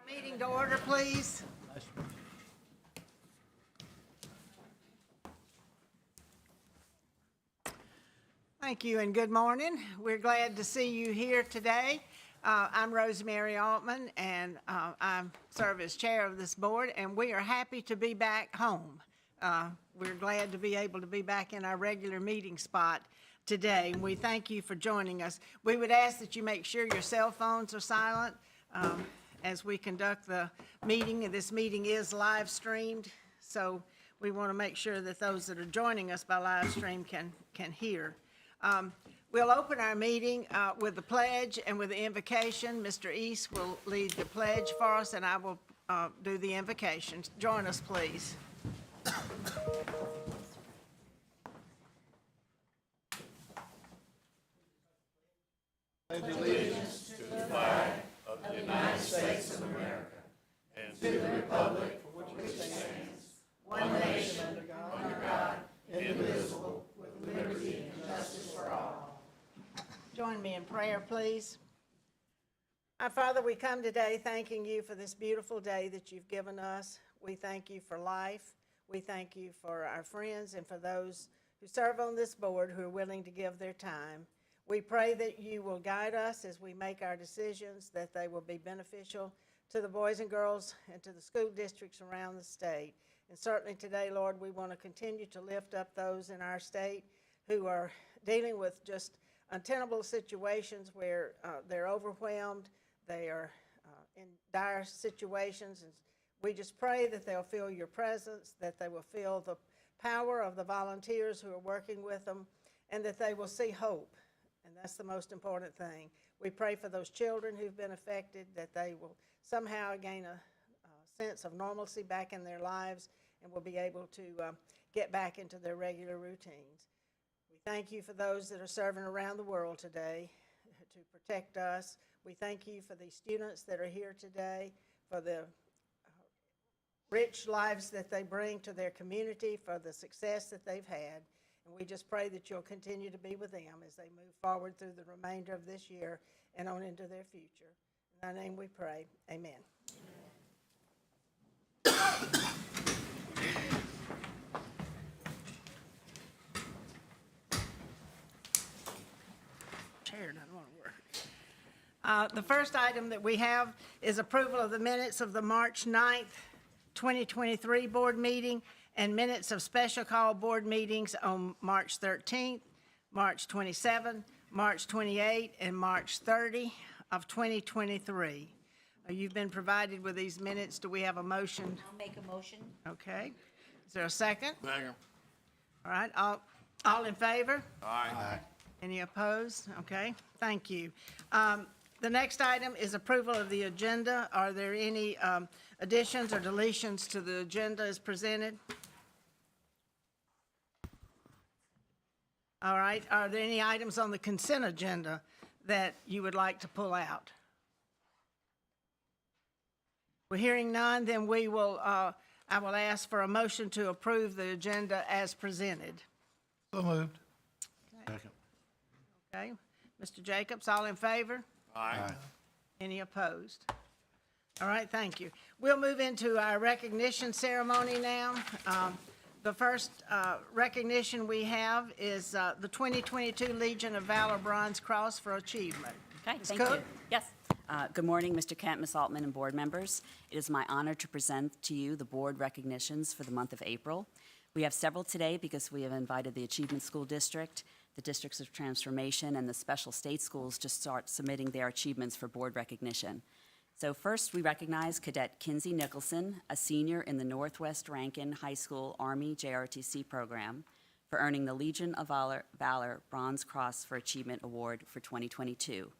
Meeting to order, please. Thank you and good morning. We're glad to see you here today. I'm Rosemary Altman, and I serve as chair of this board, and we are happy to be back home. We're glad to be able to be back in our regular meeting spot today, and we thank you for joining us. We would ask that you make sure your cell phones are silent as we conduct the meeting. This meeting is live streamed, so we want to make sure that those that are joining us by live stream can hear. We'll open our meeting with the pledge and with the invocation. Mr. East will lead the pledge for us, and I will do the invocation. Join us, please. Pledge allegiance to the flag of the United States of America and to the republic for which it stands, one nation, under God, indivisible, with liberty and justice for all. Join me in prayer, please. Our Father, we come today thanking you for this beautiful day that you've given us. We thank you for life. We thank you for our friends and for those who serve on this board who are willing to give their time. We pray that you will guide us as we make our decisions, that they will be beneficial to the boys and girls and to the school districts around the state. And certainly today, Lord, we want to continue to lift up those in our state who are dealing with just untenable situations where they're overwhelmed, they are in dire situations. And we just pray that they'll feel your presence, that they will feel the power of the volunteers who are working with them, and that they will see hope. And that's the most important thing. We pray for those children who've been affected, that they will somehow gain a sense of normalcy back in their lives and will be able to get back into their regular routines. We thank you for those that are serving around the world today to protect us. We thank you for the students that are here today, for the rich lives that they bring to their community, for the success that they've had. And we just pray that you'll continue to be with them as they move forward through the remainder of this year and on into their future. In thy name we pray. Amen. Chair doesn't want to work. The first item that we have is approval of the minutes of the March 9th, 2023 board meeting and minutes of special call board meetings on March 13th, March 27th, March 28th, and March 30 of 2023. You've been provided with these minutes. Do we have a motion? I'll make a motion. Okay. Is there a second? Second. All right. All in favor? Aye. Any opposed? Okay. Thank you. The next item is approval of the agenda. Are there any additions or deletions to the agenda as presented? All right. Are there any items on the consent agenda that you would like to pull out? We're hearing none, then we will, I will ask for a motion to approve the agenda as presented. So moved. Okay. Okay. Mr. Jacobs, all in favor? Aye. Any opposed? All right, thank you. We'll move into our recognition ceremony now. The first recognition we have is the 2022 Legion of Valor Bronze Cross for Achievement. Okay, Ms. thank Cook? you. Yes. Good morning, Mr. Kent, Ms. Altman, and board members. It is my honor to present to you the board recognitions for the month of April. We have several today because we have invited the Achievement School District, the Districts of Transformation, and the Special State Schools to start submitting their achievements for board recognition. So first, we recognize Cadet Kinsey Nicholson, a senior in the Northwest Rankin High School Army JRTC program, for earning the Legion of Valor Bronze Cross for Achievement Award for 2022.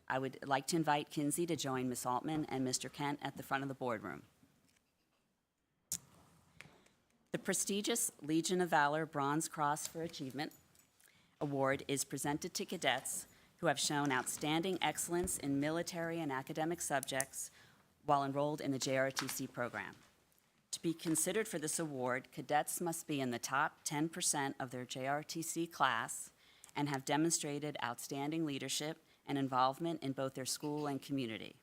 I would like to invite Kinsey to join Ms. Altman and Mr. Kent at the front of the boardroom. The prestigious Legion of Valor Bronze Cross for Achievement Award is presented to cadets who have shown outstanding excellence in military and academic subjects while enrolled in the JRTC program. To be considered for this award, cadets must be in the top 10% of their JRTC class and have demonstrated outstanding leadership and involvement in both their school and community.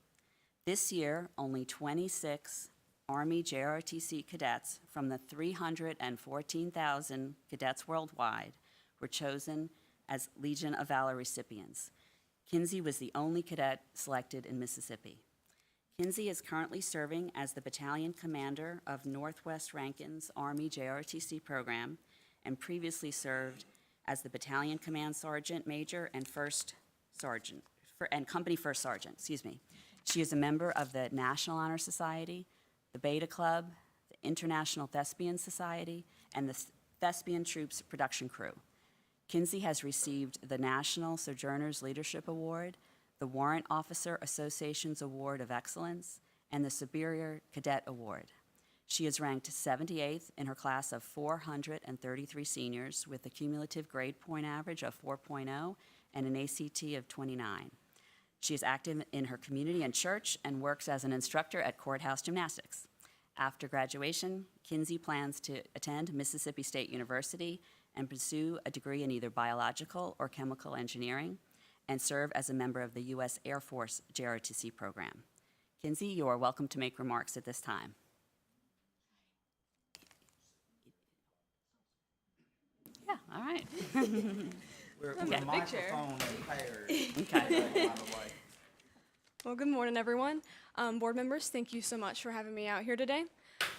This year, only 26 Army JROTC cadets from the 314,000 cadets worldwide were chosen as Legion of Valor recipients. Kinsey was the only cadet selected in Mississippi. Kinsey is currently serving as the battalion commander of Northwest Rankin's Army JROTC program and previously served as the battalion command sergeant major and company first sergeant, She is a member of the National Honor Society, the Beta Club, the International Thespian Society, and the Thespian Troops production crew. Kinsey has received the National Sojourners Leadership Award, the Warrant Officer Association's Award of Excellence, and the Superior Cadet Award. She is ranked 78th in her class of 433 seniors with a cumulative grade point average of 4.0 and an ACT of 29. She is active in her community and church and works as an instructor at Courthouse Gymnastics. After graduation, Kinsey plans to attend Mississippi State University and pursue a degree in either biological or chemical engineering and serve as a member of the U.S. Air Force JROTC program. Kinsey, you are welcome to make remarks at this time. Yeah, all right. We're Okay. microphone impaired. Okay. Well, good morning, everyone. Board members, thank you so much for having me out here today.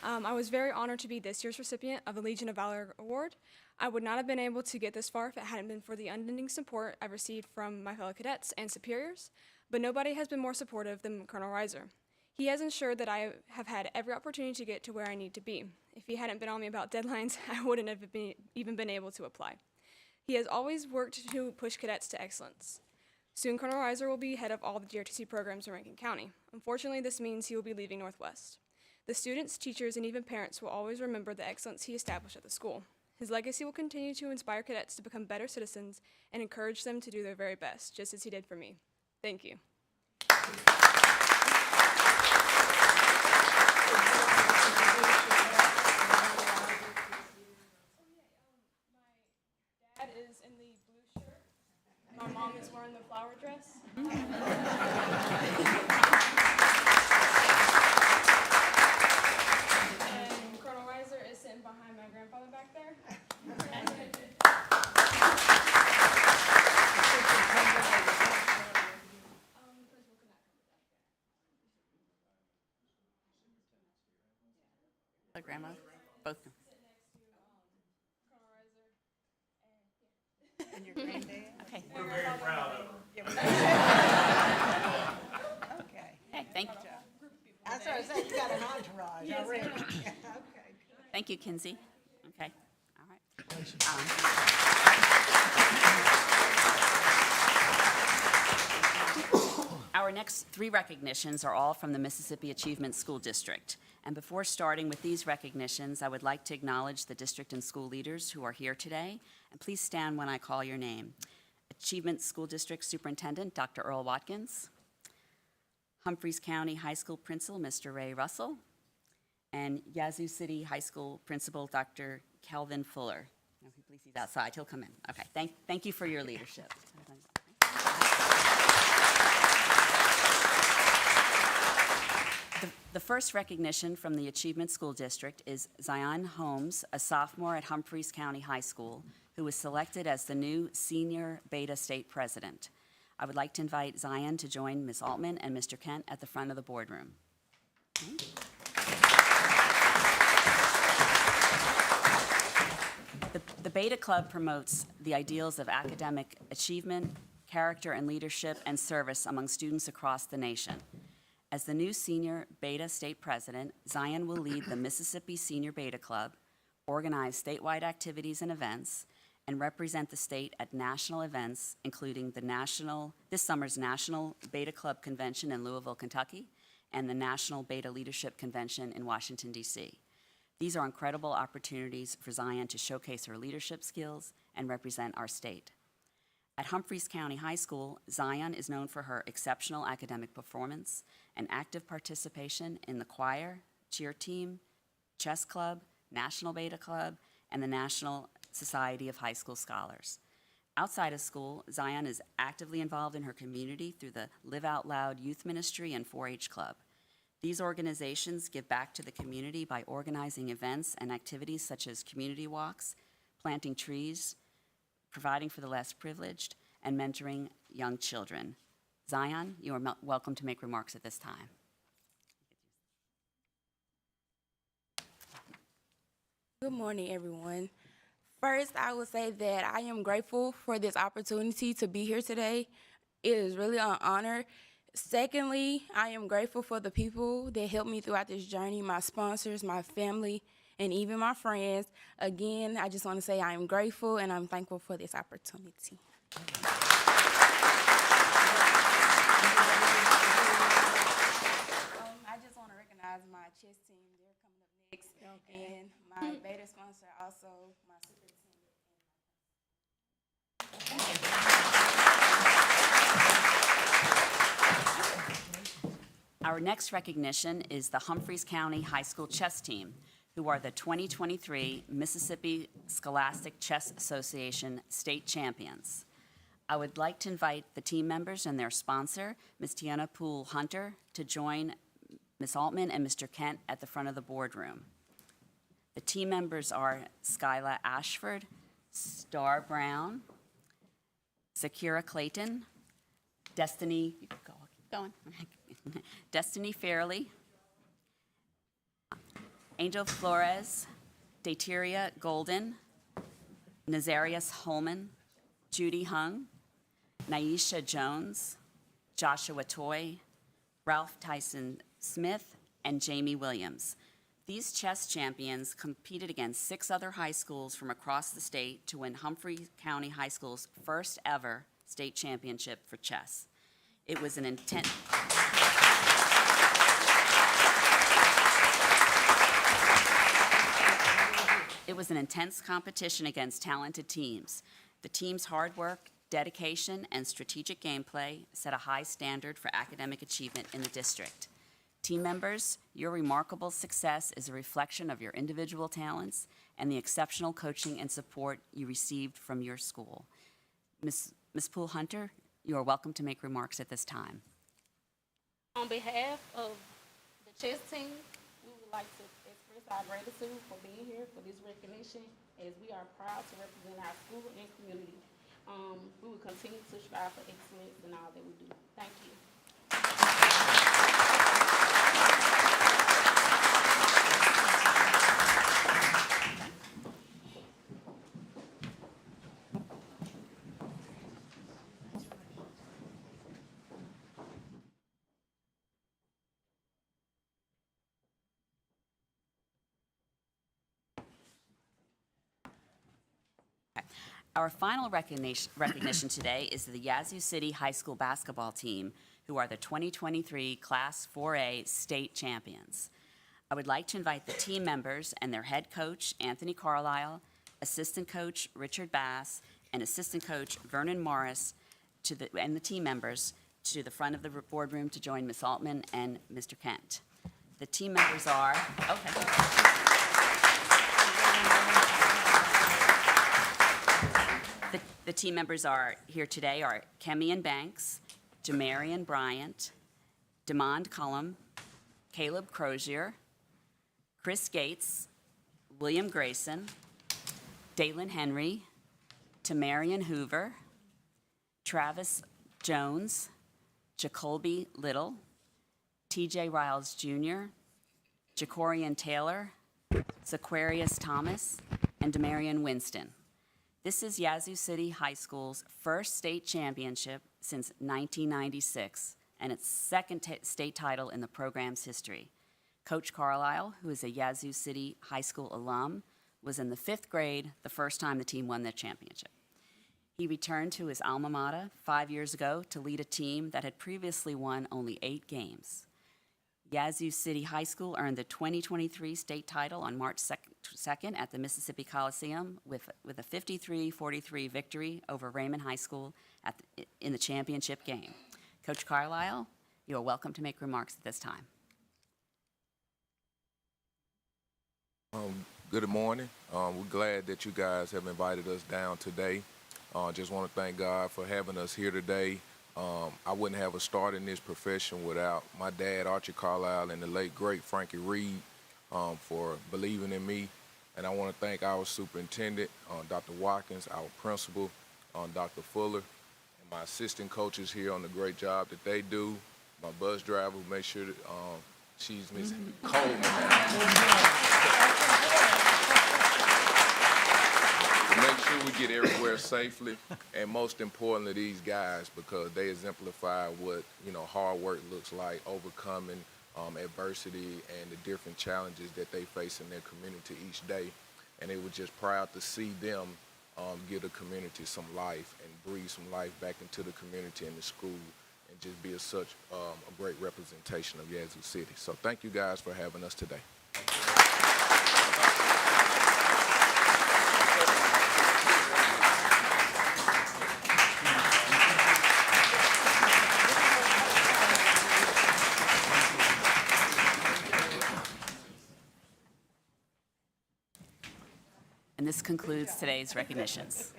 I was very honored to be this year's recipient of the Legion of Valor Award. I would not have been able to get this far if it hadn't been for the unending support I've received from my fellow cadets and superiors, but nobody has been more supportive than Colonel Reiser. He has ensured that I have had every opportunity to get to where I need to be. If he hadn't been on me about deadlines, I wouldn't have even been able to apply. He has always worked to push cadets to excellence. Soon, Colonel Reiser will be head of all the JROTC programs in Rankin County. Unfortunately, this means he will be leaving Northwest. The students, teachers, and even parents will always remember the excellence he established at the school. His legacy will continue to inspire cadets to become better citizens and encourage them to do their very best, just as he did for me. Thank you. Dad is in the blue shirt. My mom is wearing the flower dress. And Colonel Reiser is sitting behind my grandfather back there. The grandma? Both. And your granddad? Okay. We're very proud of him. Okay. Hey, thank you. That's what I said, you got an entourage already. Okay. Thank you, Kinsey. Okay, all right. Our next three recognitions are all from the Mississippi Achievement School District. And before starting with these recognitions, I would like to acknowledge the district and school leaders who are here today. And please stand when I call your name. Achievement School District Superintendent, Dr. Earl Watkins. Humphreys County High School Principal, Mr. Ray Russell. And Yazoo City High School Principal, Dr. Kelvin Fuller. Now, please, he's outside. He'll come in. Okay, thank you for your leadership. The first recognition from the Achievement School District is Zion Holmes, a sophomore at Humphreys County High School, who was selected as the new Senior Beta State President. I would like to invite Zion to join Ms. Altman and Mr. Kent at the front of the boardroom. The Beta Club promotes the ideals of academic achievement, character and leadership, and service among students across the nation. As the new Senior Beta State President, Zion will lead the Mississippi Senior Beta Club, organize statewide activities and events, and represent the state at national events, including this summer's National Beta Club Convention in Louisville, Kentucky, and the National Beta Leadership Convention in Washington, D.C. These are incredible opportunities for Zion to showcase her leadership skills and represent our state. At Humphreys County High School, Zion is known for her exceptional academic performance and active participation in the choir, cheer team, chess club, National Beta Club, and the National Society of High School Scholars. Outside of school, Zion is actively involved in her community through the Live Out Loud Youth Ministry and 4-H Club. These organizations give back to the community by organizing events and activities such as community walks, planting trees, providing for the less privileged, and mentoring young children. Zion, you are welcome to make remarks at this time. Good morning, everyone. First, I would say that I am grateful for this opportunity to be here today. It is really an honor. Secondly, I am grateful for the people that helped me throughout this journey, my sponsors, my family, and even my friends. Again, I just want to say I am grateful and I'm thankful for this opportunity. I just want to recognize my chess team. They're coming up next. Okay. And my beta sponsor, also my superintendent. Our next recognition is the Humphreys County High School Chess Team, who are the 2023 Mississippi Scholastic Chess Association State Champions. I would like to invite the team members and their sponsor, Ms. Tiana Poole Hunter, to join Ms. Altman and Mr. Kent at the front of the boardroom. The team members are Skyla Ashford, Star Brown, Zakira Clayton, Destiny, you can go, keep going. Destiny Fairley, Angel Flores, Dateria Golden, Nazarius Holman, Judy Hung, Naisha Jones, Joshua Toy, Ralph Tyson Smith, and Jamie Williams. These chess champions competed against 6 other high schools from across the state to win Humphrey County High School's first ever state championship for chess. It was an intense competition against talented teams. The team's hard work, dedication, and strategic gameplay set a high standard for academic achievement in the district. Team members, your remarkable success is a reflection of your individual talents and the exceptional coaching and support you received from your school. Ms. Poole Hunter, you are welcome to make remarks at this time. On behalf of the chess team, we would like to express our gratitude for being here for this recognition, as we are proud to represent our school and community. We will continue to strive for excellence in all that we do. Thank you. Our final recognition today is the Yazoo City High School basketball team, who are the 2023 Class 4A state champions. I would like to invite the team members and their head coach, Anthony Carlisle, assistant coach, Richard Bass, and assistant coach, Vernon Morris, and the team members to the front of the boardroom to join Ms. Altman and Mr. Kent. The team members are, The team members are here today are Kemian Banks, Jamarian Bryant, Demond Cullum, Caleb Crozier, Chris Gates, William Grayson, Dalen Henry, Tamarian Hoover, Travis Jones, Jacolby Little, TJ Riles Jr., Jacorian Taylor, Zaquarius Thomas, and Demarion Winston. This is Yazoo City High School's first state championship since 1996 and its second state title in the program's history. Coach Carlisle, who is a Yazoo City High School alum, was in the 5th grade the first time the team won the championship. He returned to his alma mater 5 years ago to lead a team that had previously won only 8 games. Yazoo City High School earned the 2023 state title on March 2nd at the Mississippi Coliseum with a 53-43 victory over Raymond High School in the championship game. Coach Carlisle, you are welcome to make remarks at this time. Good morning. We're glad that you guys have invited us down today. Just want to thank God for having us here today. I wouldn't have a start in this profession without my dad, Archie Carlisle, and the late, great Frankie Reed for believing in me. And I want to thank our superintendent, Dr. Watkins, our principal, Dr. Fuller, and my assistant coaches here on the great job that they do. My bus driver who makes sure that she's Miss Coleman to make sure we get everywhere safely, and most importantly, these guys, because they exemplify what hard work looks like, overcoming adversity and the different challenges that they face in their community each day. And they were just proud to see them give the community some life and breathe some life back into the community and the school, and just be such a great representation of Yazoo City. So thank you guys for having us today. And this concludes today's recognitions.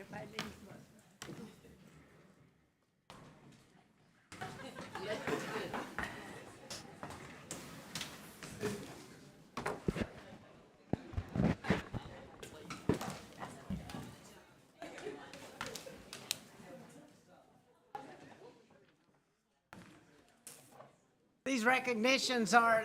These recognitions are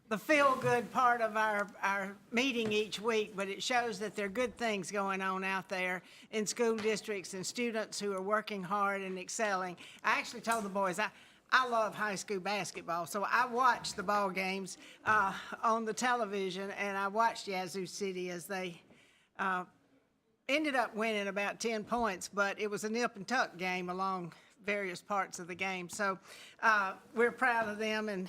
the feel-good part of our meeting each week, but it shows that there are good things going on out there in school districts and students who are working hard and excelling. I actually told the boys, I love high school basketball, so I watched the ball games on the television, and I watched Yazoo City as they ended up winning about 10 points, but it was a nip and tuck game along various parts of the game. So we're proud of them and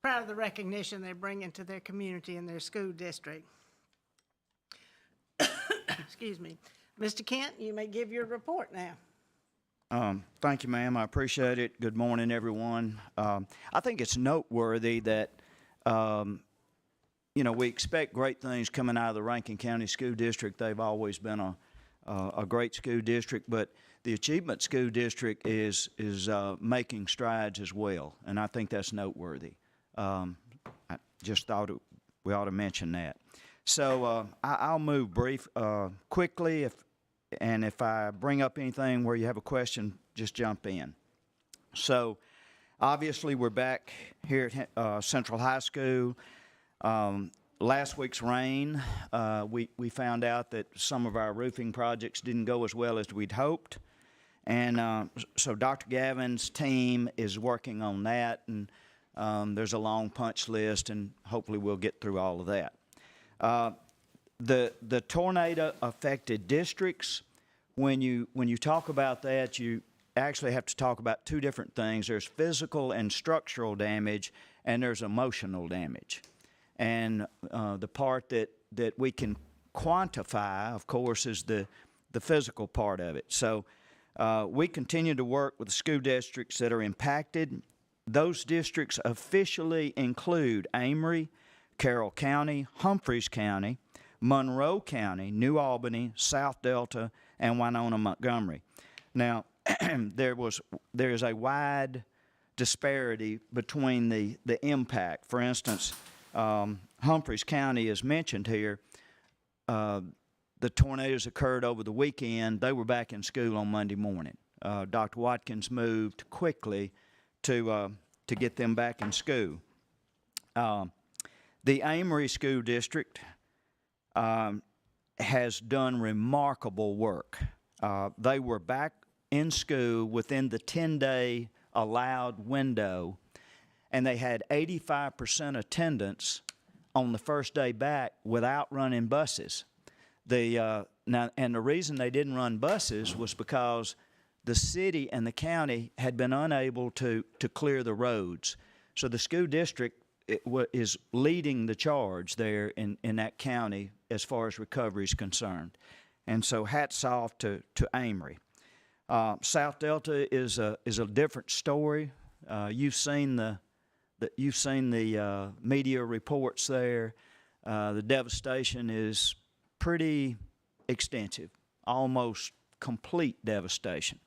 proud of the recognition they're bringing to their community and their school district. Excuse me. Mr. Kent, you may give your report now. Thank you, ma'am. I appreciate it. Good morning, everyone. I think it's noteworthy that, we expect great things coming out of the Rankin County School District. They've always been a great school district, but the Achievement School District is making strides as well, and I think that's noteworthy. I just thought we ought to mention that. So I'll move quickly, if I bring up anything where you have a question, just jump in. So obviously we're back here at Central High School. Last week's rain, we found out that some of our roofing projects didn't go as well as we'd hoped. And so Dr. Gavin's team is working on that, and there's a long punch list, and hopefully we'll get through all of that. The tornado affected districts, when you talk about that, you actually have to talk about two different things. There's physical and structural damage, and there's emotional damage. And the part that we can quantify, of course, is the physical part of it. So we continue to work with the school districts that are impacted. Those districts officially include Amory, Carroll County, Humphreys County, Monroe County, New Albany, South Delta, and Winona Montgomery. Now, there is a wide disparity between the impact. For instance, Humphreys County is mentioned here. The tornadoes occurred over the weekend. They were back in school on Monday morning. Dr. Watkins moved quickly to get them back in school. The Amory School District has done remarkable work. They were back in school within the 10-day allowed window, and they had 85% attendance on the first day back without running buses. And the reason they didn't run buses was because the city and the county had been unable to clear the roads. So the school district is leading the charge there in that county as far as recovery is concerned. And so hats off to Amory. South Delta is a different story. You've seen the media reports there. The devastation is pretty extensive, almost complete devastation.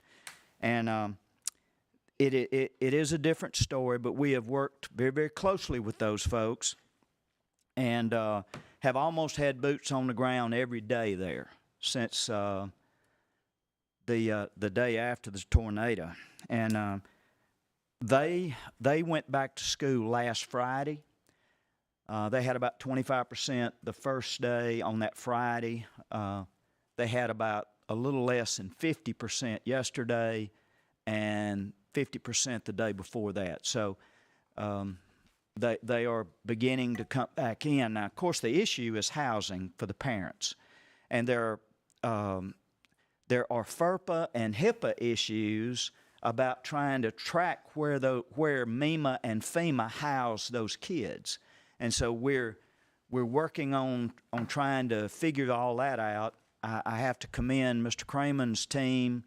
And it is a different story, but we have worked very, very closely with those folks and have almost had boots on the ground every day there since the day after the tornado. And they went back to school last Friday. They had about 25% the first day on that Friday. They had about a little less than 50% yesterday and 50% the day before that. So they are beginning to come back in. Now, of course, the issue is housing for the parents. And there are FERPA and HIPAA issues about trying to track where MEMA and FEMA house those kids. And so we're working on trying to figure all that out. I have to commend Mr. Craman's team.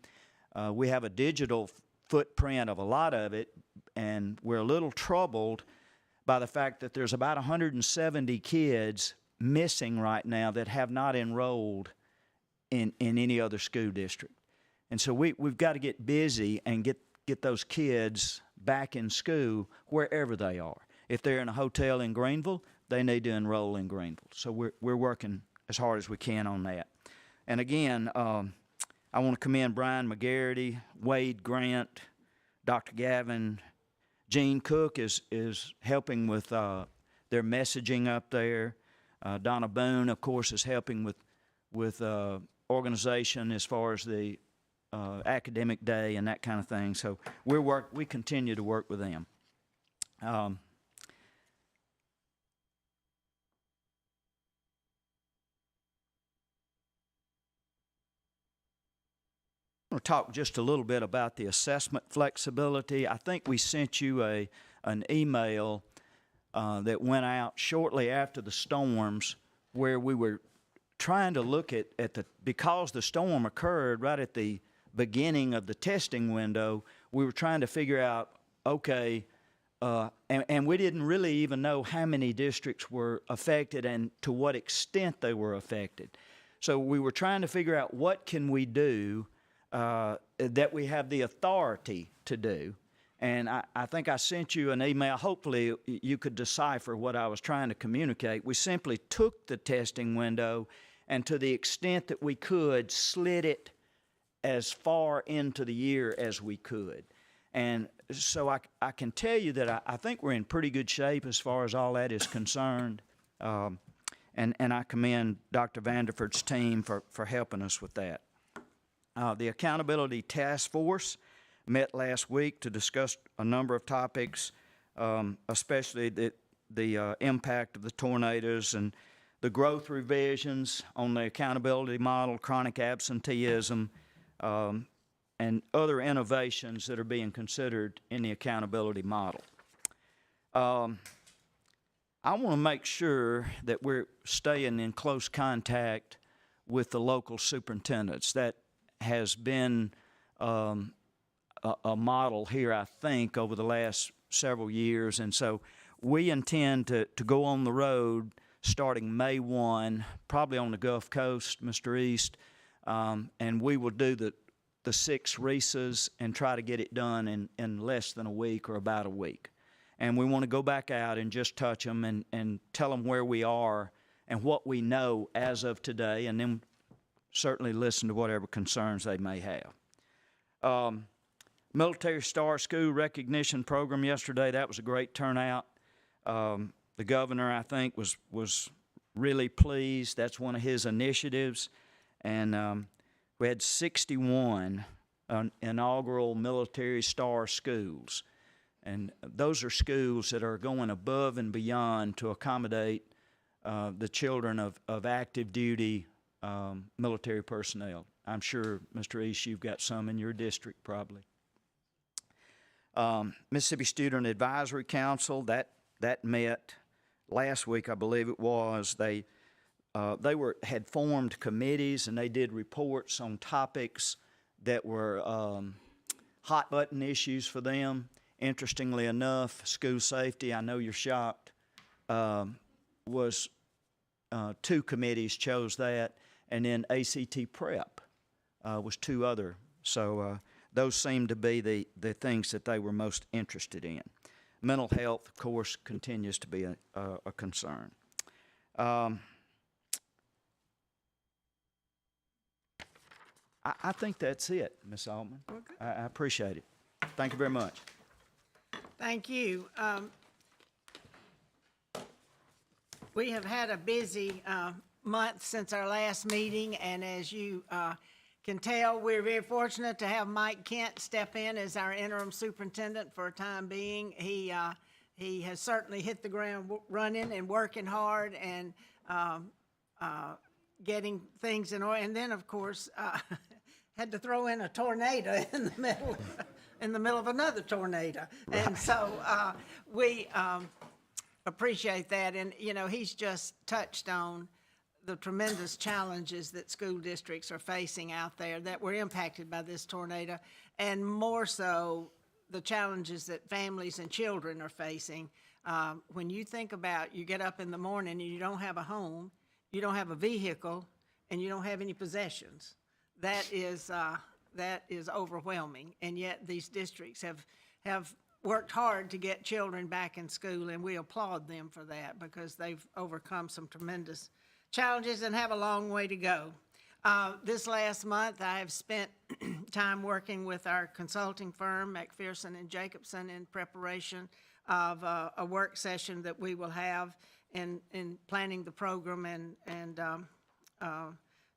We have a digital footprint of a lot of it, and we're a little troubled by the fact that there's about 170 kids missing right now that have not enrolled in any other school district. And so we've got to get busy and get those kids back in school wherever they are. If they're in a hotel in Greenville, they need to enroll in Greenville. So we're working as hard as we can on that. And again, I want to commend Brian McGarity, Wade Grant, Dr. Gavin. Gene Cook is helping with their messaging up there. Donna Boone, of course, is helping with organization as far as the academic day and that kind of thing. So we continue to work with them. I'm going to talk just a little bit about the assessment flexibility. I think we sent you an email that went out shortly after the storms where we were trying to look at because the storm occurred right at the beginning of the testing window, we were trying to figure out, okay, and we didn't really even know how many districts were affected and to what extent they were affected. So we were trying to figure out what can we do that we have the authority to do. And I think I sent you an email. Hopefully you could decipher what I was trying to communicate. We simply took the testing window and to the extent that we could, slid it as far into the year as we could. And so I can tell you that I think we're in pretty good shape as far as all that is concerned. And I commend Dr. Vanderford's team for helping us with that. The Accountability Task Force met last week to discuss a number of topics, especially the impact of the tornadoes and the growth revisions on the accountability model, chronic absenteeism, and other innovations that are being considered in the accountability model. I want to make sure that we're staying in close contact with the local superintendents. That has been a model here, I think, over the last several years. And so we intend to go on the road starting May 1, probably on the Gulf Coast, Mr. East, and we will do the 6 RESAs and try to get it done in less than a week or about a week. And we want to go back out and just touch them and tell them where we are and what we know as of today, and then certainly listen to whatever concerns they may have. Military Star School Recognition Program yesterday, that was a great turnout. The governor, I think, was really pleased. That's one of his initiatives. And we had 61 inaugural Military Star schools. And those are schools that are going above and beyond to accommodate the children of active duty military personnel. I'm sure, Mr. East, you've got some in your district probably. Mississippi Student Advisory Council, that met last week, I believe it was. They had formed committees and they did reports on topics that were hot button issues for them. Interestingly enough, school safety, I know you're shocked, was 2 committees chose that, and then ACT prep was 2 other. So those seem to be the things that they were most interested in. Mental health, of course, continues to be a concern. I think that's it, Ms. Altman. Okay. I appreciate it. Thank you very much. Thank you. We have had a busy month since our last meeting, and as you can tell, we're very fortunate to have Mike Kent step in as our interim superintendent for a time being. He has certainly hit the ground running and working hard and getting things in order. And then, of course, had to throw in a tornado in the middle of another tornado. And so we appreciate that. And, you know, he's just touched on the tremendous challenges that school districts are facing out there that were impacted by this tornado, and more so the challenges that families and children are facing. When you think about, you get up in the morning and you don't have a home, you don't have a vehicle, and you don't have any possessions. That is overwhelming, and yet these districts have worked hard to get children back in school, and we applaud them for that because they've overcome some tremendous challenges and have a long way to go. This last month, I have spent time working with our consulting firm, McPherson and Jacobson, in preparation of a work session that we will have in planning the program and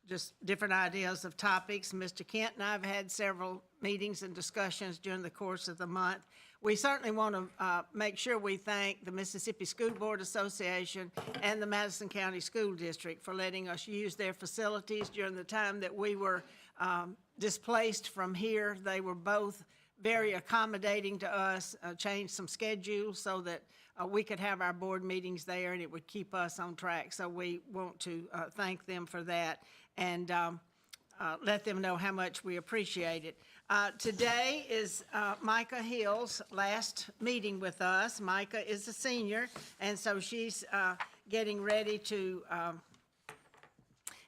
just different ideas of topics. Mr. Kent and I have had several meetings and discussions during the course of the month. We certainly want to make sure we thank the Mississippi School Board Association and the Madison County School District for letting us use their facilities during the time that we were displaced from here. They were both very accommodating to us, changed some schedules so that we could have our board meetings there and it would keep us on track. So we want to thank them for that and let them know how much we appreciate it. Today is Micah Hill's last meeting with us. Micah is a senior, and so she's getting ready to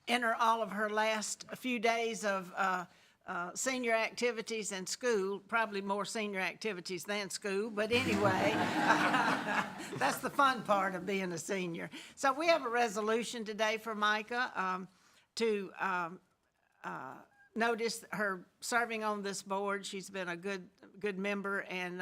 enter all of her last few days of senior activities in school, probably more senior activities than school, but anyway, that's the fun part of being a senior. So we have a resolution today for Micah to notice her serving on this board. She's been a good member, and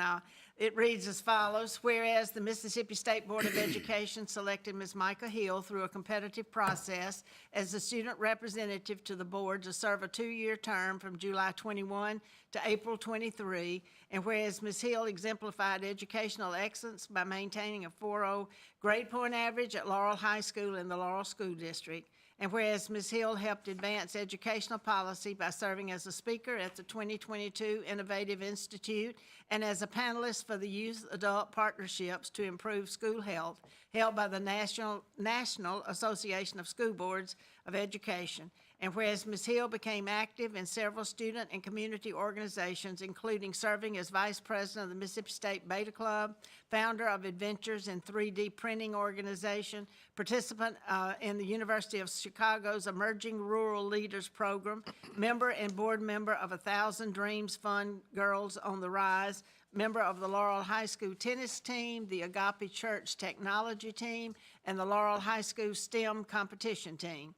it reads as follows. Whereas the Mississippi State Board of Education selected Ms. Micah Hill through a competitive process as the student representative to the board to serve a 2-year term from July 21 to April 23, and whereas Ms. Hill exemplified educational excellence by maintaining a 4.0 grade point average at Laurel High School in the Laurel School District, and whereas Ms. Hill helped advance educational policy by serving as a speaker at the 2022 Innovative Institute and as a panelist for the Youth Adult Partnerships to Improve School Health, held by the National Association of School Boards of Education. And whereas Ms. Hill became active in several student and community organizations, including serving as vice president of the Mississippi State Beta Club, founder of Adventures in 3D Printing Organization, participant in the University of Chicago's Emerging Rural Leaders Program, member and board member of 1,000 Dreams Fund Girls on the Rise, member of the Laurel High School tennis team, the Agape Church technology team, and the Laurel High School STEM competition team.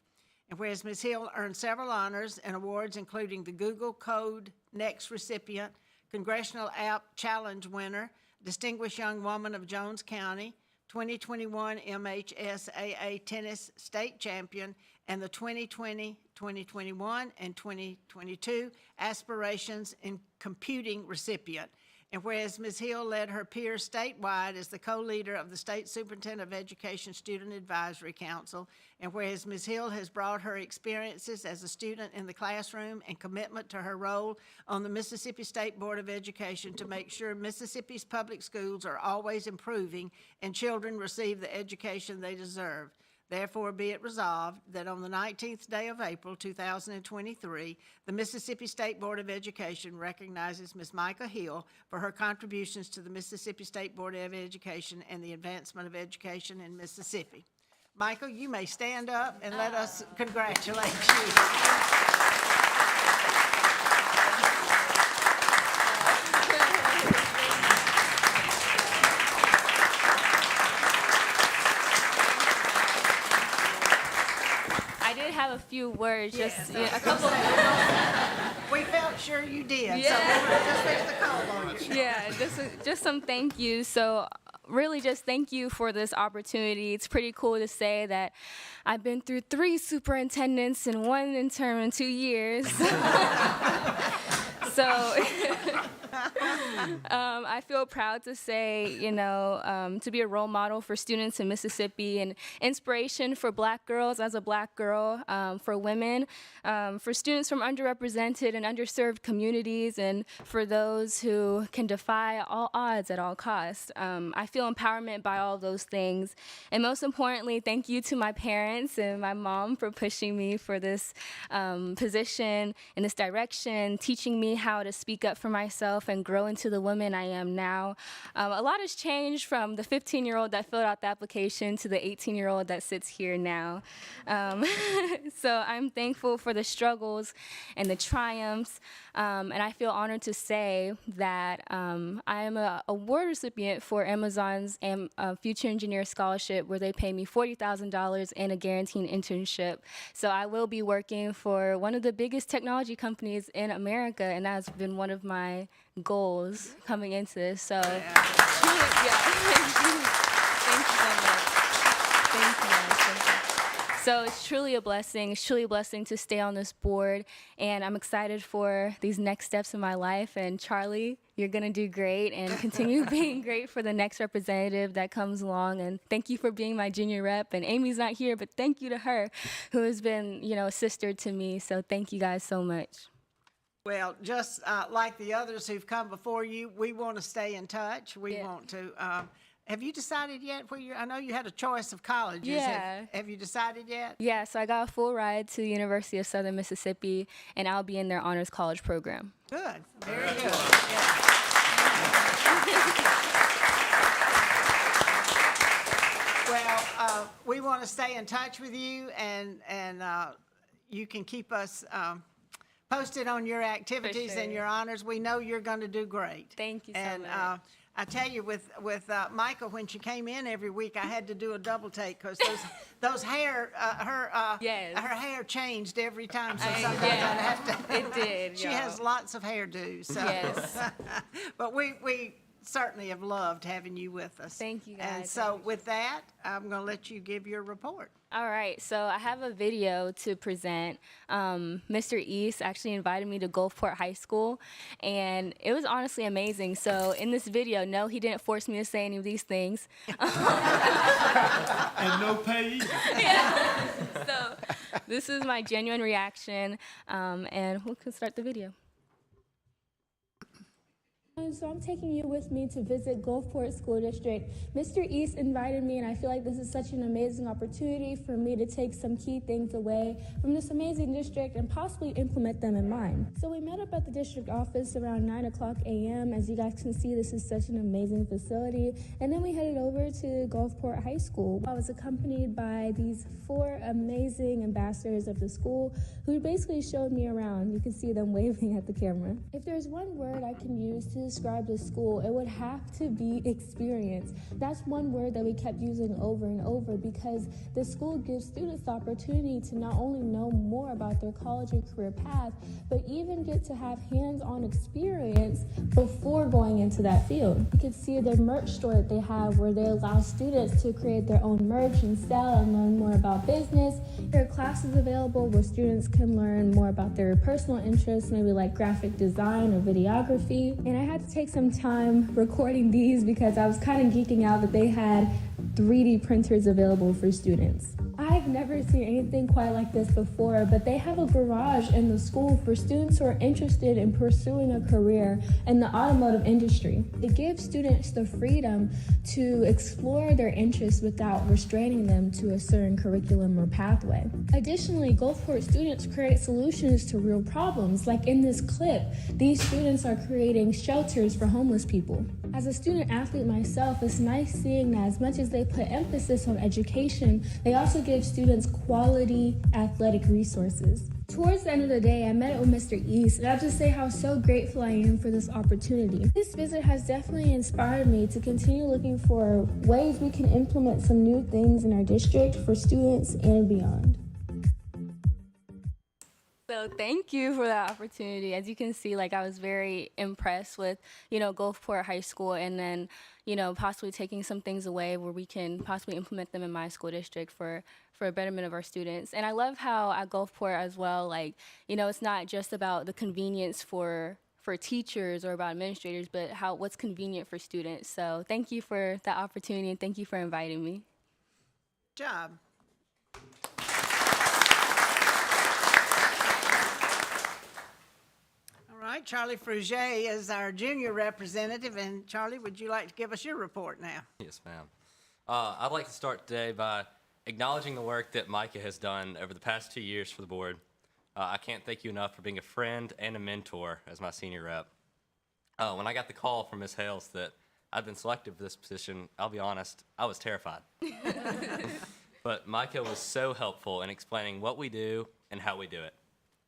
And whereas Ms. Hill earned several honors and awards, including the Google Code Next recipient, Congressional App Challenge winner, Distinguished Young Woman of Jones County, 2021 MHSAA Tennis State Champion, and the 2020, 2021, and 2022 Aspirations in Computing recipient. And whereas Ms. Hill led her peers statewide as the co-leader of the State Superintendent of Education Student Advisory Council, and whereas Ms. Hill has brought her experiences as a student in the classroom and commitment to her role on the Mississippi State Board of Education to make sure Mississippi's public schools are always improving and children receive the education they deserve. Therefore, be it resolved that on the 19th day of April, 2023, the Mississippi State Board of Education recognizes Ms. Micah Hill for her contributions to the Mississippi State Board of Education and the advancement of education in Mississippi. Michael, you may stand up and let us congratulate you. few words. Yes, Just a couple. We felt sure you did, so Yeah. we just fixed the call on you. Yeah, just some thank yous. So really just thank you for this opportunity. It's pretty cool to say that I've been through 3 superintendents and 1 interim in 2 years. So I feel proud to say, to be a role model for students in Mississippi and inspiration for Black girls as a Black girl, for women, for students from underrepresented and underserved communities, and for those who can defy all odds at all costs. I feel empowerment by all those things. And most importantly, thank you to my parents and my mom for pushing me for this position in this direction, teaching me how to speak up for myself and grow into the woman I am now. A lot has changed from the 15-year-old that filled out the application to the 18-year-old that sits here now. So I'm thankful for the struggles and the triumphs, and I feel honored to say that I am an award recipient for Amazon's Future Engineer Scholarship, where they pay me $40,000 and a guaranteed internship. So I will be working for one of the biggest technology companies in America, and that's been one of my goals coming into this. So, thank you so much. Thank you. So it's truly a blessing. It's truly a blessing to stay on this board, and I'm excited for these next steps in my life. And Charlie, you're gonna do great and continue being great for the next representative that comes along. And thank you for being my junior rep. And Amy's not here, but thank you to her, who has been, a sister to me. So thank you guys so much. Well, just like the others who've come before you, we want to stay in touch. We want to. Have you decided yet where I know you had a choice of colleges. Yeah. Have you decided yet? Yeah, so I got a full ride to the University of Southern Mississippi, and I'll be in their honors college program. Good. Very good. Yeah. Well, we want to stay in touch with you, and you can keep us posted on your activities and your honors. We know you're going to do great. Thank you so much. I tell you, with Micah, when she came in every week, I had to do a double take because those hair, her hair changed every time. So sometimes I'd have to. It did. She has lots of hairdos. So. Yes. But we certainly have loved having you with us. Thank you, guys. And so with that, I'm going to let you give your report. All right, so I have a video to present. Mr. East actually invited me to Gulfport High School, and it was honestly amazing. So in this video, no, he didn't force me to say any of these things. And no pay either. Yeah. So this is my genuine reaction, and we can start the video. So I'm taking you with me to visit Gulfport School District. Mr. East invited me, and I feel like this is such an amazing opportunity for me to take some key things away from this amazing district and possibly implement them in mine. So we met up at the district office around 9:00 a.m. As you guys can see, this is such an amazing facility. And then we headed over to Gulfport High School. I was accompanied by these 4 amazing ambassadors of the school who basically showed me around. You can see them waving at the camera. If there's one word I can use to describe the school, it would have to be experience. That's one word that we kept using over and over because the school gives students the opportunity to not only know more about their college and career path, but even get to have hands-on experience before going into that field. You can see the merch store that they have where they allow students to create their own merch and sell and learn more about business. There are classes available where students can learn more about their personal interests, maybe like graphic design or videography. And I had to take some time recording these because I was kind of geeking out that they had 3D printers available for students. I've never seen anything quite like this before, but they have a garage in the school for students who are interested in pursuing a career in the automotive industry. It gives students the freedom to explore their interests without restraining them to a certain curriculum or pathway. Additionally, Gulfport students create solutions to real problems. Like in this clip, these students are creating shelters for homeless people. As a student athlete myself, it's nice seeing that as much as they put emphasis on education, they also give students quality athletic resources. Towards the end of the day, I met up with Mr. East, and I'll just say how so grateful I am for this opportunity. This visit has definitely inspired me to continue looking for ways we can implement some new things in our district for students and beyond. So thank you for that opportunity. As you can see, like I was very impressed with, Gulfport High School, and then, possibly taking some things away where we can possibly implement them in my school district for a betterment of our students. And I love how at Gulfport as well, like, it's not just about the convenience for teachers or about administrators, but what's convenient for students. So thank you for that opportunity, and thank you for inviting me. Good job. All right, Charlie Fruget is our junior representative, and Charlie, would you like to give us your report now? Yes, ma'am. I'd like to start today by acknowledging the work that Micah has done over the past 2 years for the board. I can't thank you enough for being a friend and a mentor as my senior rep. When I got the call from Ms. Hales that I'd been selected for this position, I'll be honest, I was terrified. But Micah was so helpful in explaining what we do and how we do it.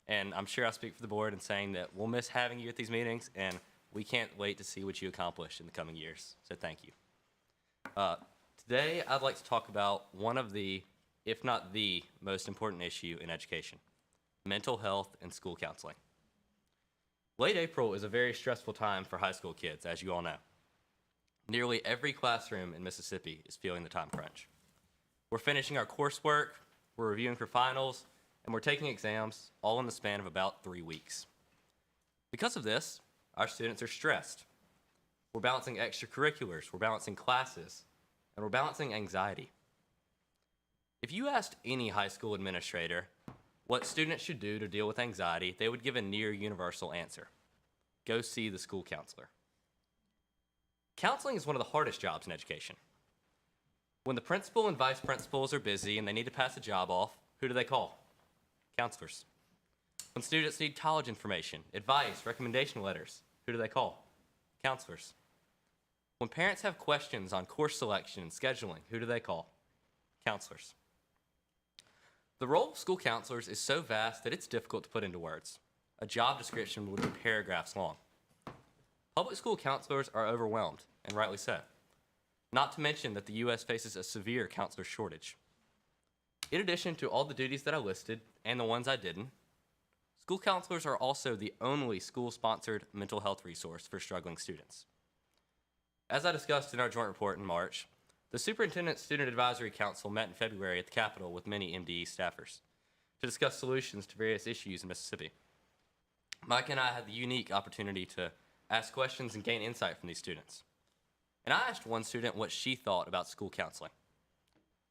And I'm sure I speak for the board in saying that we'll miss having you at these meetings, and we can't wait to see what you accomplish in the coming years. So thank you. Today, I'd like to talk about one of the, if not the, most important issue in education: mental health and school counseling. Late April is a very stressful time for high school kids, as you all know. Nearly every classroom in Mississippi is feeling the time crunch. We're finishing our coursework, we're reviewing for finals, and we're taking exams, all in the span of about 3 weeks. Because of this, our students are stressed. We're balancing extracurriculars, we're balancing classes, and we're balancing anxiety. If you asked any high school administrator what students should do to deal with anxiety, they would give a near universal answer: go see the school counselor. Counseling is one of the hardest jobs in education. When the principal and vice principals are busy and they need to pass a job off, who do they call? Counselors. When students need college information, advice, recommendation letters, who do they call? Counselors. When parents have questions on course selection and scheduling, who do they call? Counselors. The role of school counselors is so vast that it's difficult to put into words. A job description would be paragraphs long. Public school counselors are overwhelmed, and rightly so. Not to mention that the U.S. faces a severe counselor shortage. In addition to all the duties that I listed, and the ones I didn't, school counselors are also the only school-sponsored mental health resource for struggling students. As I discussed in our joint report in March, the Superintendent Student Advisory Council met in February at the Capitol with many MDE staffers to discuss solutions to various issues in Mississippi. Mike and I had the unique opportunity to ask questions and gain insight from these students. And I asked one student what she thought about school counseling.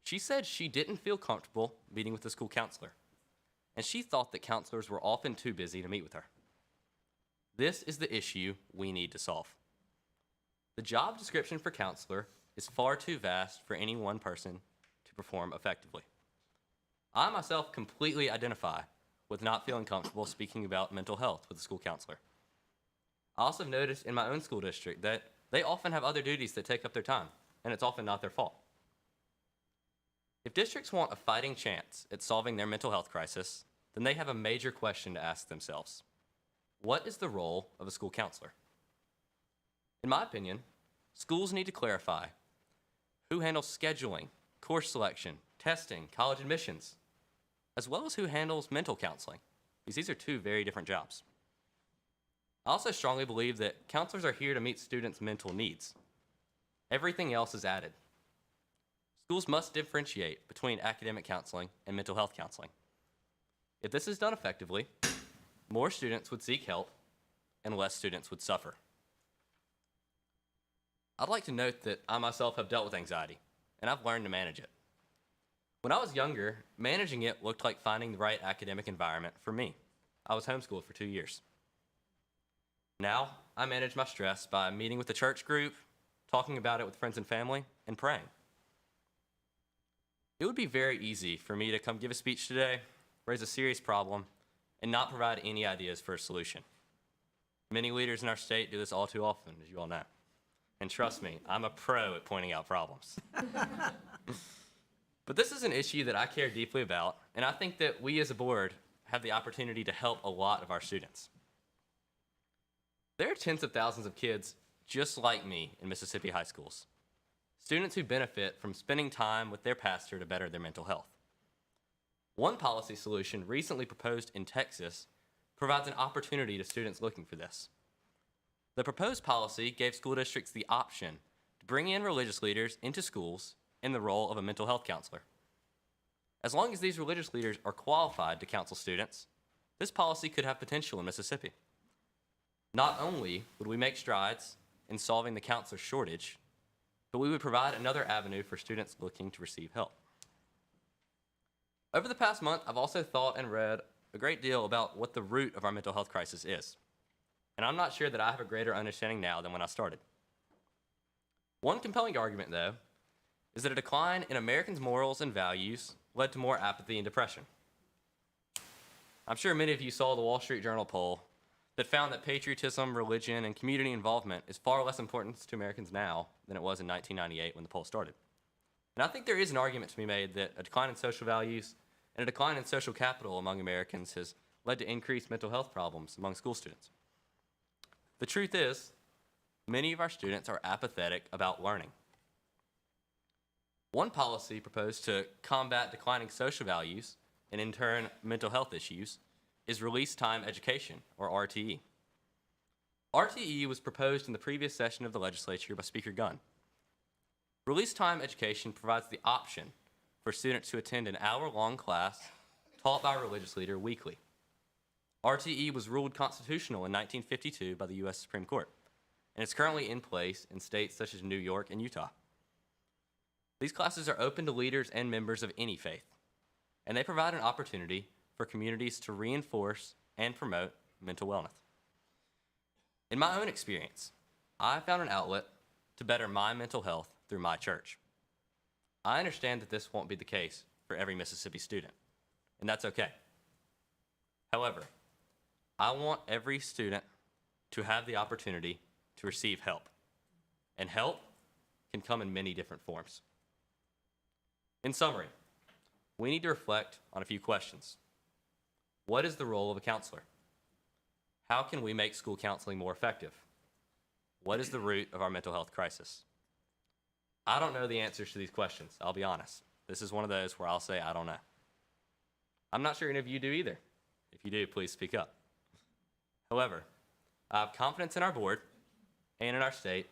She said she didn't feel comfortable meeting with the school counselor, and she thought that counselors were often too busy to meet with her. This is the issue we need to solve. The job description for counselor is far too vast for any one person to perform effectively. I myself completely identify with not feeling comfortable speaking about mental health with a school counselor. I also have noticed in my own school district that they often have other duties that take up their time, and it's often not their fault. If districts want a fighting chance at solving their mental health crisis, then they have a major question to ask themselves. What is the role of a school counselor? In my opinion, schools need to clarify who handles scheduling, course selection, testing, college admissions, as well as who handles mental counseling, because these are two very different jobs. I also strongly believe that counselors are here to meet students' mental needs. Everything else is added. Schools must differentiate between academic counseling and mental health counseling. If this is done effectively, more students would seek help and less students would suffer. I'd like to note that I myself have dealt with anxiety, and I've learned to manage it. When I was younger, managing it looked like finding the right academic environment for me. I was homeschooled for 2 years. Now, I manage my stress by meeting with the church group, talking about it with friends and family, and praying. It would be very easy for me to come give a speech today, raise a serious problem, and not provide any ideas for a solution. Many leaders in our state do this all too often, as you all know. And trust me, I'm a pro at pointing out problems. But this is an issue that I care deeply about, and I think that we as a board have the opportunity to help a lot of our students. There are tens of thousands of kids just like me in Mississippi high schools, students who benefit from spending time with their pastor to better their mental health. One policy solution recently proposed in Texas provides an opportunity to students looking for this. The proposed policy gave school districts the option to bring in religious leaders into schools in the role of a mental health counselor. As long as these religious leaders are qualified to counsel students, this policy could have potential in Mississippi. Not only would we make strides in solving the counselor shortage, but we would provide another avenue for students looking to receive help. Over the past month, I've also thought and read a great deal about what the root of our mental health crisis is. And I'm not sure that I have a greater understanding now than when I started. One compelling argument, though, is that a decline in Americans' morals and values led to more apathy and depression. I'm sure many of you saw the Wall Street Journal poll that found that patriotism, religion, and community involvement is far less important to Americans now than it was in 1998 when the poll started. And I think there is an argument to be made that a decline in social values and a decline in social capital among Americans has led to increased mental health problems among school students. The truth is, many of our students are apathetic about learning. One policy proposed to combat declining social values and in turn mental health issues is release time education, or RTE. RTE was proposed in the previous session of the legislature by Speaker Gunn. Release time education provides the option for students to attend an hour-long class taught by a religious leader weekly. RTE was ruled constitutional in 1952 by the U.S. Supreme Court, and it's currently in place in states such as New York and Utah. These classes are open to leaders and members of any faith, and they provide an opportunity for communities to reinforce and promote mental wellness. In my own experience, I found an outlet to better my mental health through my church. I understand that this won't be the case for every Mississippi student, and that's okay. However, I want every student to have the opportunity to receive help, and help can come in many different forms. In summary, we need to reflect on a few questions. What is the role of a counselor? How can we make school counseling more effective? What is the root of our mental health crisis? I don't know the answers to these questions, I'll be honest. This is one of those where I'll say I don't know. I'm not sure any of you do either. If you do, please speak up. However, I have confidence in our board and in our state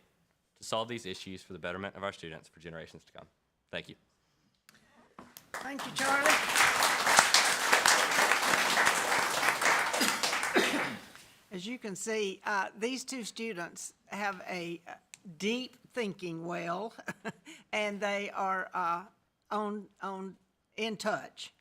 to solve these issues for the betterment of our students for generations to come. Thank you. Thank you, Charlie. As you can see, these two students have a deep thinking well, and they are in touch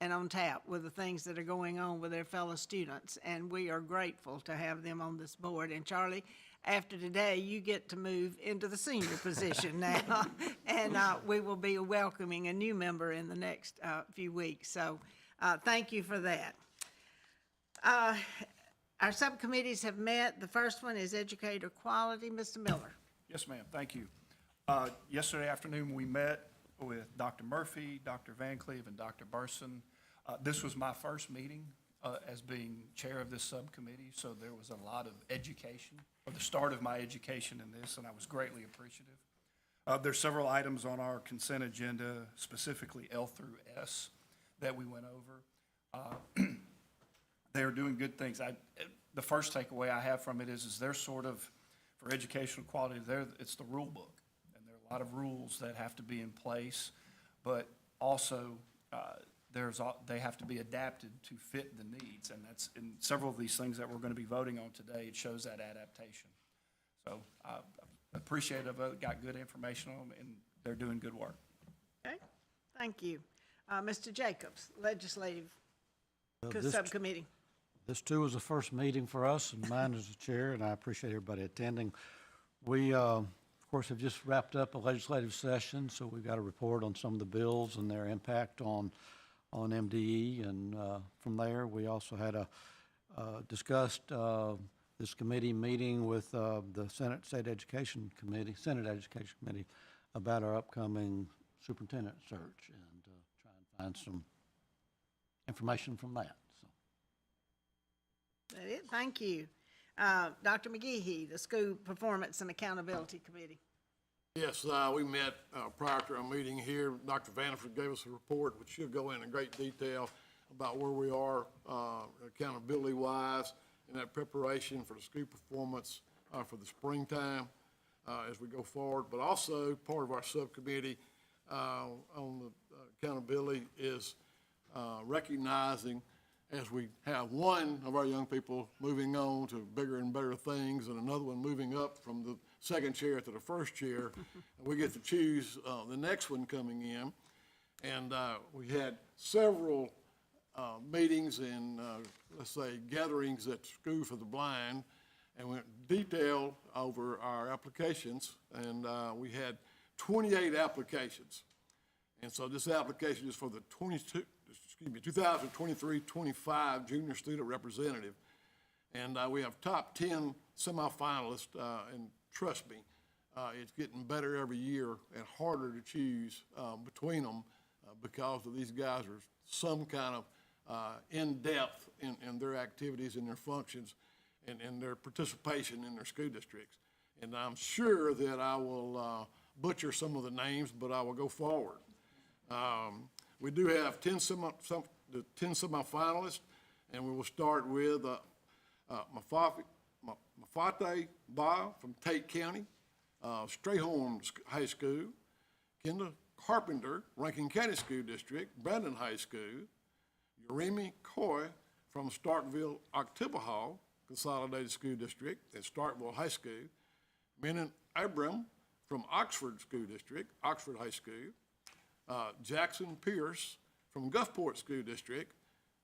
and on tap with the things that are going on with their fellow students, and we are grateful to have them on this board. And Charlie, after today, you get to move into the senior position now, and we will be welcoming a new member in the next few weeks. So thank you for that. Our subcommittees have met. The first one is educator quality. Mr. Miller. Yes, ma'am. Thank you. Yesterday afternoon, we met with Dr. Murphy, Dr. Van Cleve, and Dr. Burson. This was my first meeting as being chair of this subcommittee, so there was a lot of education, or the start of my education in this, and I was greatly appreciative. There's several items on our consent agenda, specifically L through S, that we went over. They are doing good things. The first takeaway I have from it is they're sort of, for educational quality, it's the rule book. And there are a lot of rules that have to be in place, but also they have to be adapted to fit the needs. And that's in several of these things that we're going to be voting on today. It shows that adaptation. So I appreciate it. Got good information on them, and they're doing good work. Okay, thank you. Mr. Jacobs, Legislative Subcommittee. This too was the first meeting for us, and mine as the chair, and I appreciate everybody attending. We, of course, have just wrapped up a legislative session, so we've got a report on some of the bills and their impact on MDE, and from there, we also had discussed this committee meeting with the Senate Education Committee about our upcoming superintendent search, and try and find some information from that. That it. Thank you. Dr. McGehee, the School Performance and Accountability Committee. Yes, we met prior to our meeting here. Dr. Vanderford gave us a report, which she'll go in great detail about where we are accountability-wise in that preparation for the school performance for the springtime as we go forward. But also, part of our subcommittee on the accountability is recognizing as we have one of our young people moving on to bigger and better things and another one moving up from the second chair to the first chair, we get to choose the next one coming in. And we had several meetings and, let's say, gatherings at School for the Blind, and went detailed over our applications, and we had 28 applications. And so this application is for the 2023-25 Junior Student Representative. And we have top 10 semifinalists, and trust me, it's getting better every year and harder to choose between them because of these guys are some kind of in-depth in their activities and their functions and their participation in their school districts. And I'm sure that I will butcher some of the names, but I will go forward. We do have 10 semifinalists, and we will start with Mafate Ba from Tate County, Strayhorn High School, Kendall Carpenter, Rankin County School District, Brandon High School, Uremi Coy from Starkville Oktibbeha Consolidated School District at Starkville High School, Menon Abram from Oxford School District, Oxford High School, Jackson Pierce from Gulfport School District,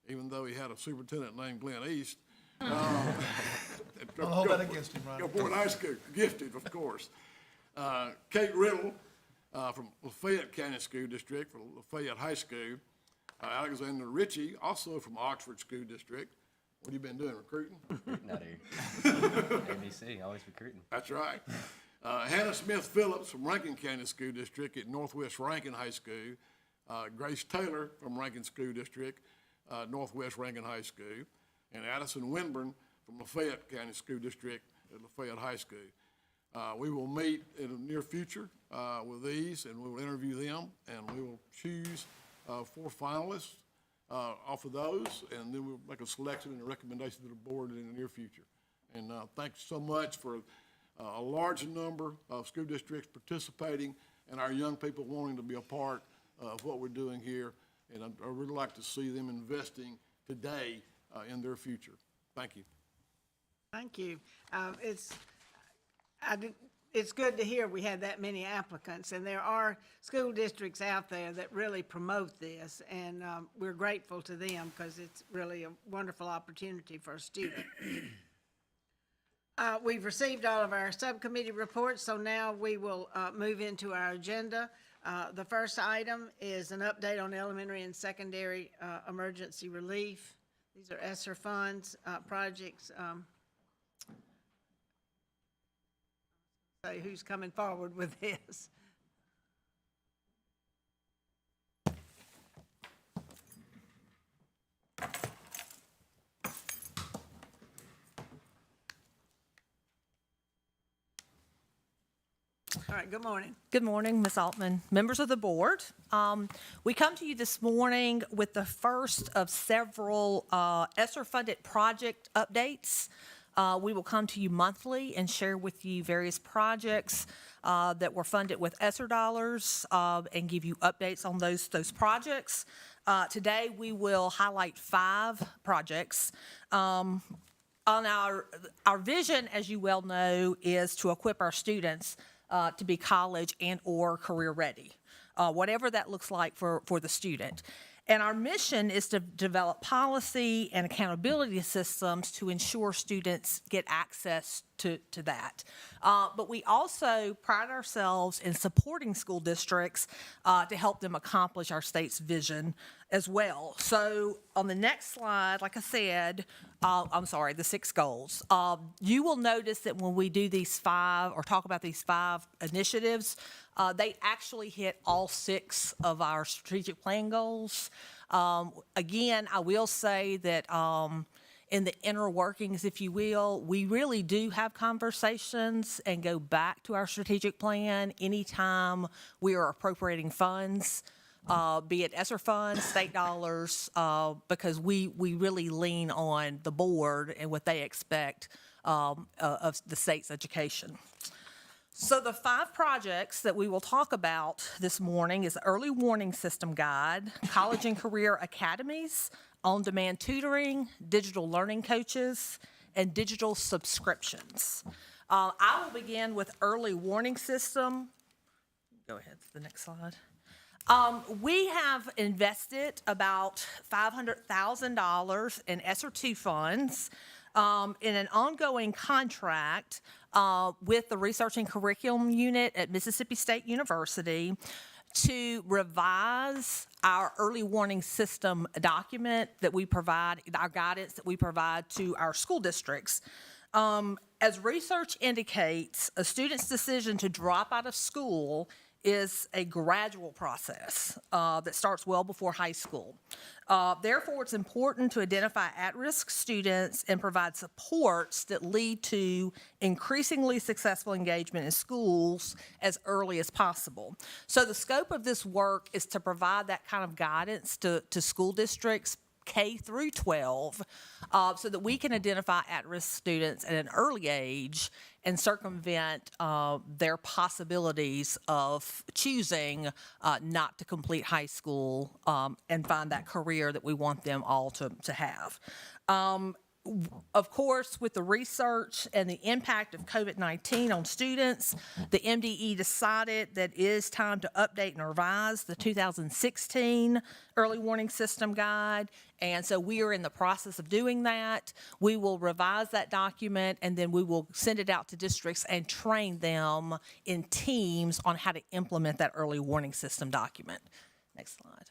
even though he had a superintendent named Glenn East. Don't hold that against him, Ron. Gulfport High School, gifted, of course. Kate Riddle from Lafayette County School District for Lafayette High School. Alexander Ritchie, also from Oxford School District. What have you been doing, recruiting? Recruiting out here. ABC, always recruiting. That's right. Hannah Smith Phillips from Rankin County School District at Northwest Rankin High School. Grace Taylor from Rankin School District, Northwest Rankin High School. And Addison Winburn from Lafayette County School District at Lafayette High School. We will meet in the near future with these, and we will interview them, and we will choose 4 finalists off of those, and then we'll make a selection and a recommendation to the board in the near future. And thanks so much for a large number of school districts participating and our young people wanting to be a part of what we're doing here. And I really like to see them investing today in their future. Thank you. Thank you. It's good to hear we had that many applicants, and there are school districts out there that really promote this, and we're grateful to them because it's really a wonderful opportunity for a student. We've received all of our subcommittee reports, so now we will move into our agenda. The first item is an update on elementary and secondary emergency relief. These are Esser funds projects. Say who's coming forward with this. All right, good morning. Good morning, Ms. Altman, members of the board. We come to you this morning with the first of several ESSER-funded project updates. We will come to you monthly and share with you various projects that were funded with ESSER dollars and give you updates on those projects. Today, we will highlight 5 projects. On our vision, as you well know, is to equip our students to be college and or career ready, whatever that looks like for the student. And our mission is to develop policy and accountability systems to ensure students get access to that. But we also pride ourselves in supporting school districts to help them accomplish our state's vision as well. So on the next slide, like I said, the 6 goals. You will notice that when we do these 5 or talk about these 5 initiatives, they actually hit all 6 of our strategic plan goals. Again, I will say that in the inner workings, if you will. We really do have conversations and go back to our strategic plan anytime we are appropriating funds, be it Esser funds, state dollars, because we really lean on the board and what they expect of the state's education. So the 5 projects that we will talk about this morning is Early Warning System Guide, College and Career Academies, On-Demand Tutoring, Digital Learning Coaches, and Digital Subscriptions. I will begin with Early Warning System. Go ahead to the next slide. We have invested about $500,000 in Esser 2 funds in an ongoing contract with the Research and Curriculum Unit at Mississippi State University to revise our early warning system document that we provide, our guidance that we provide to our school districts. As research indicates, a student's decision to drop out of school is a gradual process that starts well before high school. Therefore, it's important to identify at-risk students and provide supports that lead to increasingly successful engagement in schools as early as possible. So the scope of this work is to provide that kind of guidance to school districts K through 12, so that we can identify at-risk students at an early age and circumvent their possibilities of choosing not to complete high school and find that career that we want them all to have. Of course, with the research and the impact of COVID-19 on students, the MDE decided that it is time to update and revise the 2016 Early Warning System Guide, and so we are in the process of doing that. We will revise that document, and then we will send it out to districts and train them in teams on how to implement that Early Warning System document. Next slide.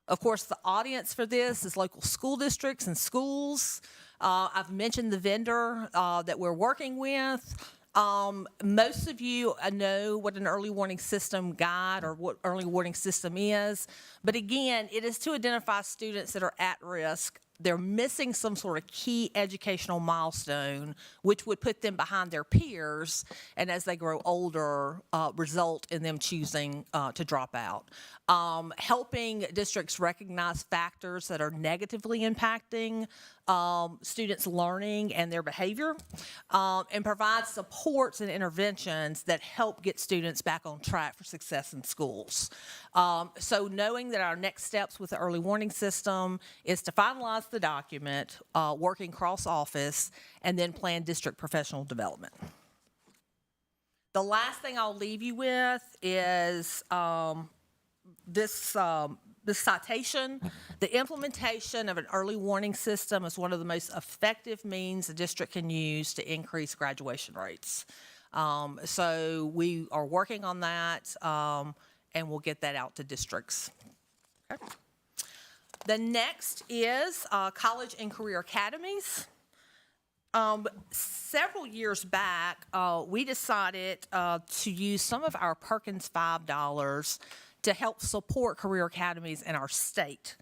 Of course, the audience for this is local school districts and schools. I've mentioned the vendor that we're working with. Most of you know what an early warning system guide or what early warning system is. But again, it is to identify students that are at risk. They're missing some sort of key educational milestone, which would put them behind their peers, and as they grow older, result in them choosing to drop out. Helping districts recognize factors that are negatively impacting students' learning and their behavior, and provide supports and interventions that help get students back on track for success in schools. So knowing that our next steps with the early warning system is to finalize the document, working cross-office, and then plan district professional development. The last thing I'll leave you with is this citation. The implementation of an early warning system is one of the most effective means a district can use to increase graduation rates. So we are working on that, and we'll get that out to districts. Okay. The next is college and career academies. Several years back, we decided to use some of our Perkins $5 to help support career academies in our state.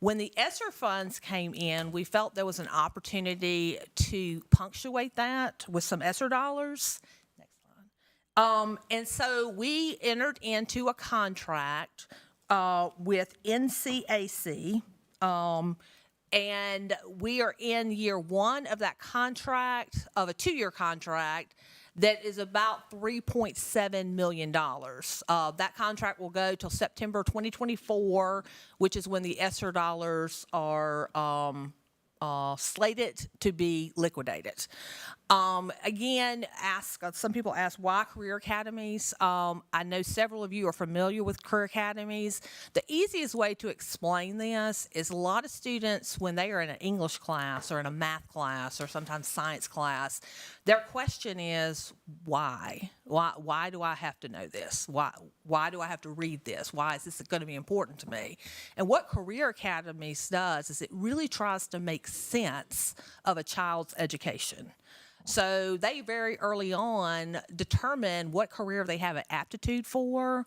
When the Esser funds came in, we felt there was an opportunity to punctuate that with some Esser dollars. Next slide. And so we entered into a contract with NCAC, and we are in year 1 of that contract, of a 2-year contract, that is about $3.7 million. That contract will go till September 2024, which is when the Esser dollars are slated to be liquidated. Again, some people ask why career academies. I know several of you are familiar with career academies. The easiest way to explain this is a lot of students, when they are in an English class or in a math class or sometimes science class, their question is, why? Why do I have to know this? Why do I have to read this? Why is this going to be important to me? And what Career Academies does is it really tries to make sense of a child's education. So they very early on determine what career they have an aptitude for,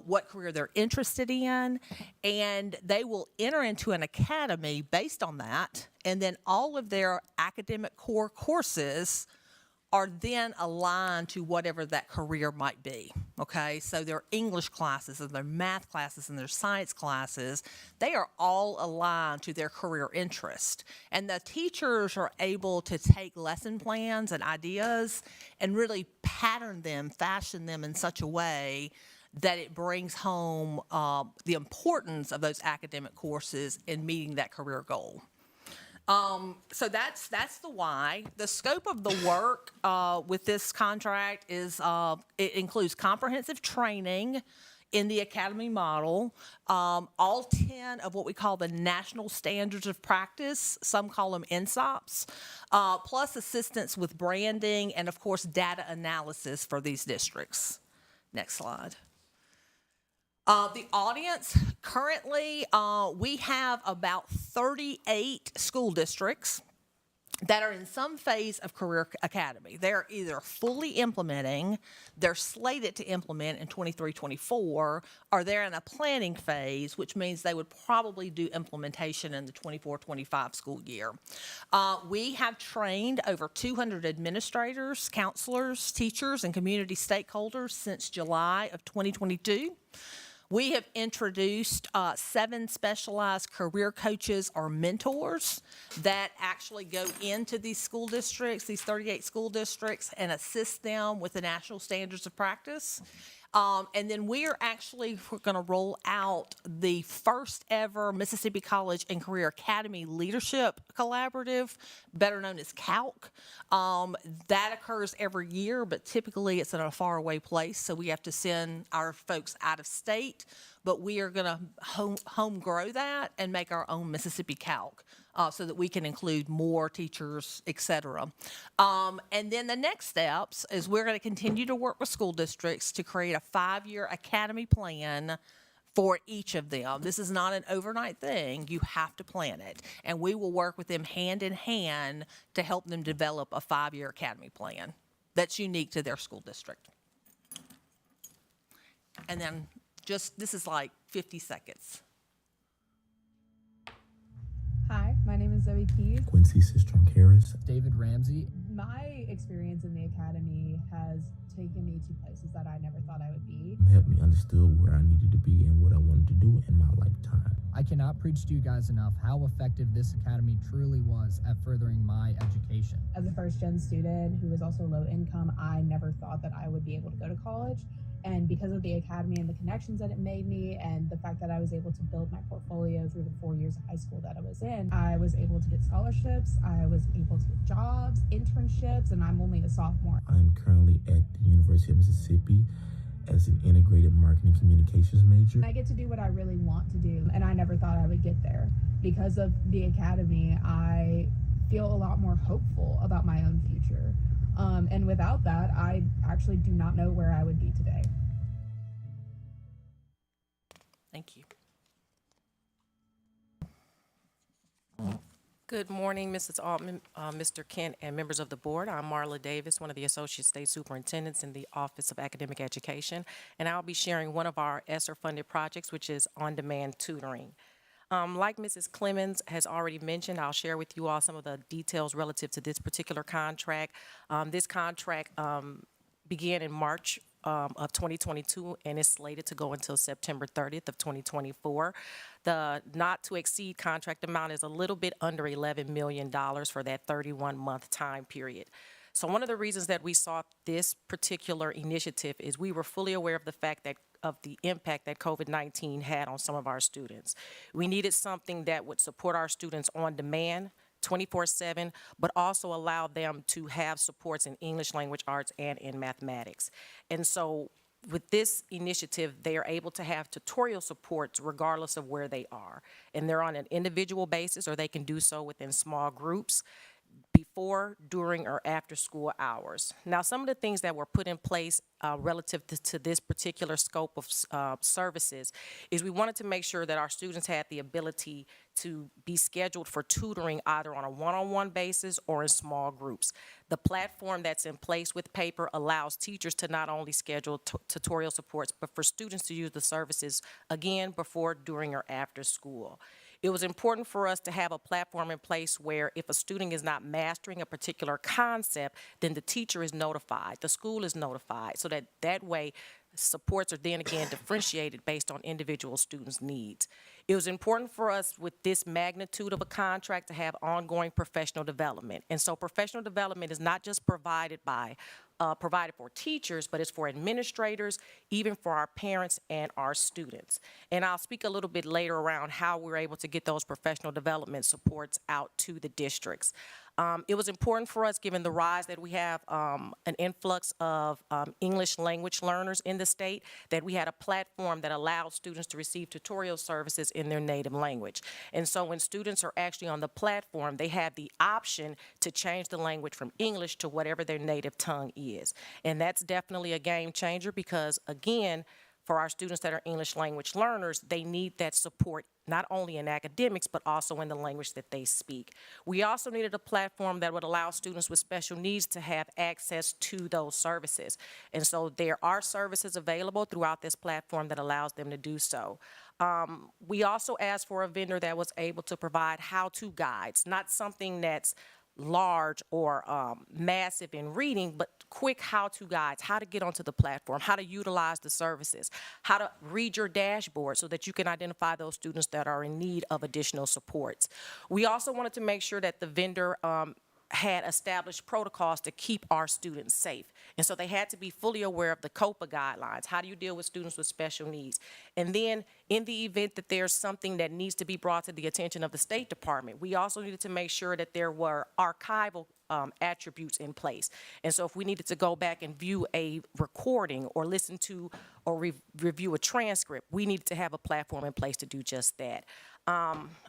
what career they're interested in, and they will enter into an academy based on that, and then all of their academic core courses are then aligned to whatever that career might be, okay? So their English classes and their math classes and their science classes, they are all aligned to their career interest. And the teachers are able to take lesson plans and ideas and really pattern them, fashion them in such a way that it brings home the importance of those academic courses in meeting that career goal. So that's the why. The scope of the work with this contract is it includes comprehensive training in the academy model, all 10 of what we call the national standards of practice, some call them NSOPs, plus assistance with branding and, of course, data analysis for these districts. Next slide. The audience, currently, we have about 38 school districts that are in some phase of Career Academy. They're either fully implementing, they're slated to implement in 23-24, or they're in a planning phase, which means they would probably do implementation in the 24-25 school year. We have trained over 200 administrators, counselors, teachers, and community stakeholders since July of 2022. We have introduced 7 specialized career coaches or mentors that actually go into these school districts, these 38 school districts, and assist them with the national standards of practice. And then we're going to roll out the first ever Mississippi College and Career Academy Leadership Collaborative, better known as CALC. That occurs every year, but typically it's in a faraway place, so we have to send our folks out of state. But we are going to home grow that and make our own Mississippi CALC. So that we can include more teachers, et cetera. And then the next steps is we're going to continue to work with school districts to create a 5-year academy plan for each of them. This is not an overnight thing. You have to plan it. And we will work with them hand in hand to help them develop a 5-year academy plan that's unique to their school district. And then this is like 50 seconds. Hi, my name is Zoe Keys. Quincy Sistrunk-Harris. David Ramsey. My experience in the academy has taken me to places that I never thought I would be. Helped me understand where I needed to be and what I wanted to do in my lifetime. I cannot preach to you guys enough how effective this academy truly was at furthering my education. As a first-gen student who was also low income, I never thought that I would be able to go to college. And because of the academy and the connections that it made me and the fact that I was able to build my portfolio through the 4 years of high school that I was in, I was able to get scholarships, I was able to get jobs, internships, and I'm only a sophomore. I'm currently at the University of Mississippi as an integrated marketing communications major. I get to do what I really want to do, and I never thought I would get there. Because of the academy, I feel a lot more hopeful about my own future. And without that, I actually do not know where I would be today. Thank you. Good morning, Mrs. Altman, Mr. Kent, and members of the board. I'm Marla Davis, one of the Associate State Superintendents in the Office of Academic Education, and I'll be sharing one of our Esser-funded projects, which is on-demand tutoring. Like Mrs. Clemens has already mentioned, I'll share with you all some of the details relative to this particular contract. This contract began in March of 2022 and is slated to go until September 30th of 2024. The not-to-exceed contract amount is a little bit under $11 million for that 31-month time period. So one of the reasons that we sought this particular initiative is we were fully aware of the fact that of the impact that COVID-19 had on some of our students. We needed something that would support our students on demand, 24/7, but also allow them to have supports in English language arts and in mathematics. And so with this initiative, they are able to have tutorial supports regardless of where they are. And they're on an individual basis, or they can do so within small groups. before, during, or after school hours. Now, some of the things that were put in place relative to this particular scope of services is we wanted to make sure that our students had the ability to be scheduled for tutoring either on a one-on-one basis or in small groups. The platform that's in place with paper allows teachers to not only schedule tutorial supports, but for students to use the services again before, during, or after school. It was important for us to have a platform in place where if a student is not mastering a particular concept, then the teacher is notified, the school is notified, so that way supports are then again differentiated based on individual students' needs. It was important for us with this magnitude of a contract to have ongoing professional development. And so professional development is not just provided for teachers, but it's for administrators, even for our parents and our students. And I'll speak a little bit later around how we're able to get those professional development supports out to the districts. It was important for us, given the rise that we have an influx of English language learners in the state, that we had a platform that allowed students to receive tutorial services in their native language. And so when students are actually on the platform, they have the option to change the language from English to whatever their native tongue is. And that's definitely a game changer because, again, for our students that are English language learners, they need that support not only in academics, but also in the language that they speak. We also needed a platform that would allow students with special needs to have access to those services. And so there are services available throughout this platform that allows them to do so. We also asked for a vendor that was able to provide how-to guides, not something that's large or massive in reading, but quick how-to guides, how to get onto the platform, how to utilize the services, how to read your dashboard so that you can identify those students that are in need of additional supports. We also wanted to make sure that the vendor had established protocols to keep our students safe. And so they had to be fully aware of the COPA guidelines. How do you deal with students with special needs? And then in the event that there's something that needs to be brought to the attention of the State Department, we also needed to make sure that there were archival attributes in place. And so if we needed to go back and view a recording or listen to or review a transcript, we needed to have a platform in place to do just that.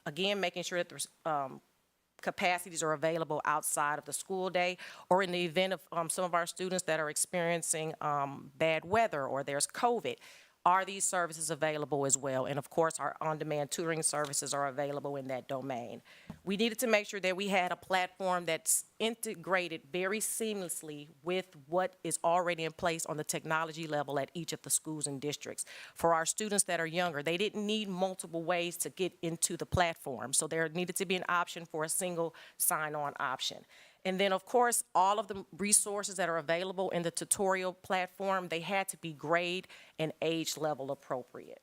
Again, making sure that there's capacities are available outside of the school day, or in the event of some of our students that are experiencing bad weather or there's COVID. Are these services available as well? And of course, our on-demand tutoring services are available in that domain. We needed to make sure that we had a platform that's integrated very seamlessly with what is already in place on the technology level at each of the schools and districts. For our students that are younger, they didn't need multiple ways to get into the platform, so there needed to be an option for a single sign-on option. And then, of course, all of the resources that are available in the tutorial platform, they had to be grade and age level appropriate.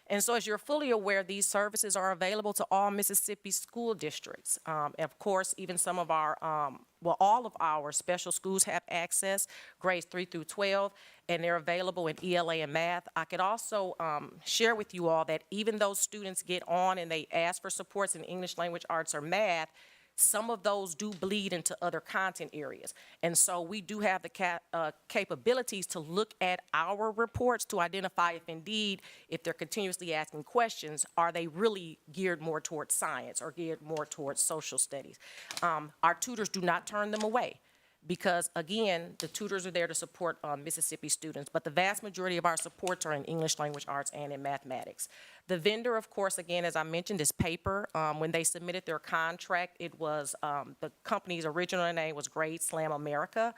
And so as you're fully aware, these services are available to all Mississippi school districts. Of course, even some of our, all of our special schools have access, grades 3 through 12, and they're available in ELA and math. I could also share with you all that even though students get on and they ask for supports in English language arts or math, some of those do bleed into other content areas. And so we do have the capabilities to look at our reports to identify if indeed, if they're continuously asking questions, are they really geared more towards science or geared more towards social studies? Our tutors do not turn them away, because again, the tutors are there to support Mississippi students, but the vast majority of our supports are in English language arts and in mathematics. The vendor, of course, again, as I mentioned, is paper. When they submitted their contract, it was, the company's original name was Grade Slam America.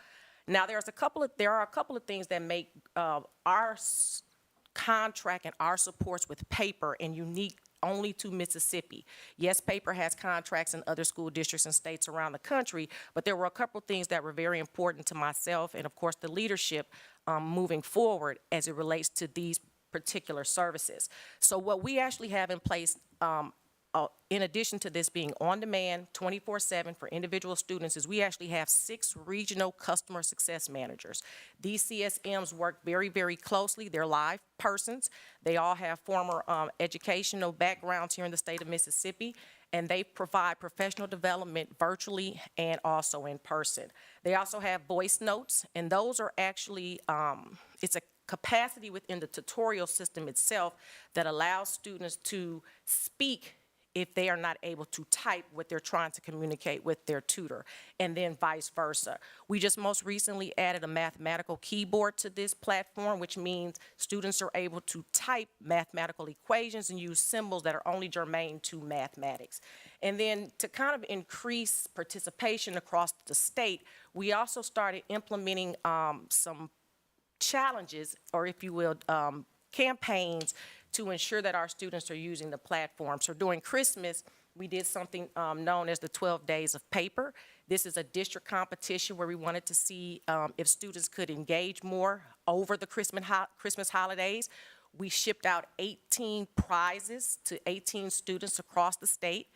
Now, there are a couple of things that make our contract and our supports with paper and unique only to Mississippi. Yes, paper has contracts in other school districts and states around the country, but there were a couple of things that were very important to myself and, of course, the leadership moving forward as it relates to these particular services. So what we actually have in place, in addition to this being on demand 24/7 for individual students, is we actually have 6 regional customer success managers. These CSMs work very, very closely. They're live persons. They all have former educational backgrounds here in the state of Mississippi, and they provide professional development virtually and also in person. They also have voice notes, and those are actually, it's a capacity within the tutorial system itself that allows students to speak if they are not able to type what they're trying to communicate with their tutor, and then vice versa. We just most recently added a mathematical keyboard to this platform, which means students are able to type mathematical equations and use symbols that are only germane to mathematics. And then to kind of increase participation across the state, we also started implementing some challenges, or if you will, campaigns to ensure that our students are using the platform. So during Christmas, we did something known as the 12 Days of Paper. This is a district competition where we wanted to see if students could engage more over the Christmas holidays. We shipped out 18 prizes to 18 students across the state,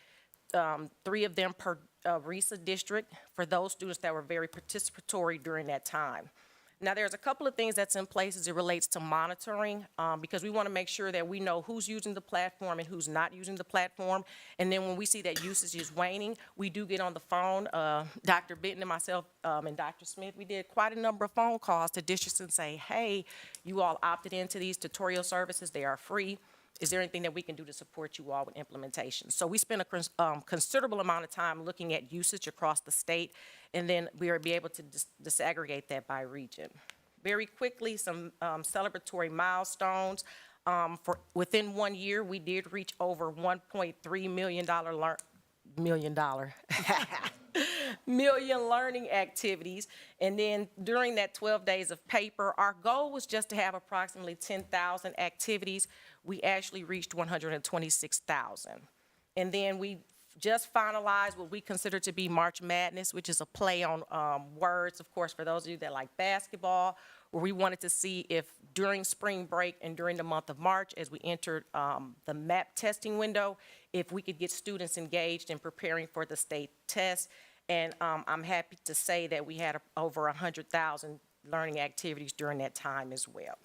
3 of them per RESA district, for those students that were very participatory during that time. Now, there's a couple of things that's in place as it relates to monitoring, because we want to make sure that we know who's using the platform and who's not using the platform. And then when we see that usage is waning, we do get on the phone. Dr. Benton and myself and Dr. Smith, we did quite a number of phone calls to districts and say, hey, you all opted into these tutorial services. They are free. Is there anything that we can do to support you all with implementation? So we spent a considerable amount of time looking at usage across the state, and then we will be able to disaggregate that by region. Very quickly, some celebratory milestones. Within 1 year, we did reach over $1.3 million learning activities. And then during that 12 days of paper, our goal was just to have approximately 10,000 activities. We actually reached 126,000. And then we just finalized what we consider to be March Madness, which is a play on words, of course, for those of you that like basketball, where we wanted to see if during spring break and during the month of March, as we entered the MAP testing window, if we could get students engaged in preparing for the state test. And I'm happy to say that we had over 100,000 learning activities during that time as well.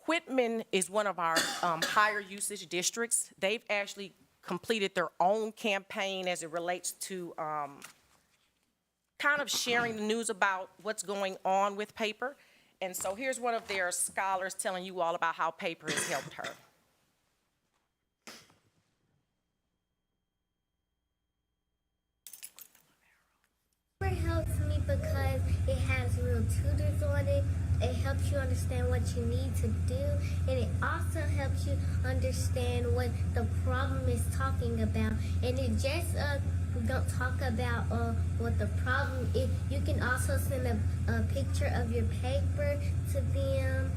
Quitman is one of our higher usage districts. They've actually completed their own campaign as it relates to kind of sharing the news about what's going on with paper. And so here's one of their scholars telling you all about how paper has helped her. Paper helps me because it has real tutors on it. It helps you understand what you need to do, and it also helps you understand what the problem is talking about. And it just don't talk about what the problem is. You can also send a picture of your paper to them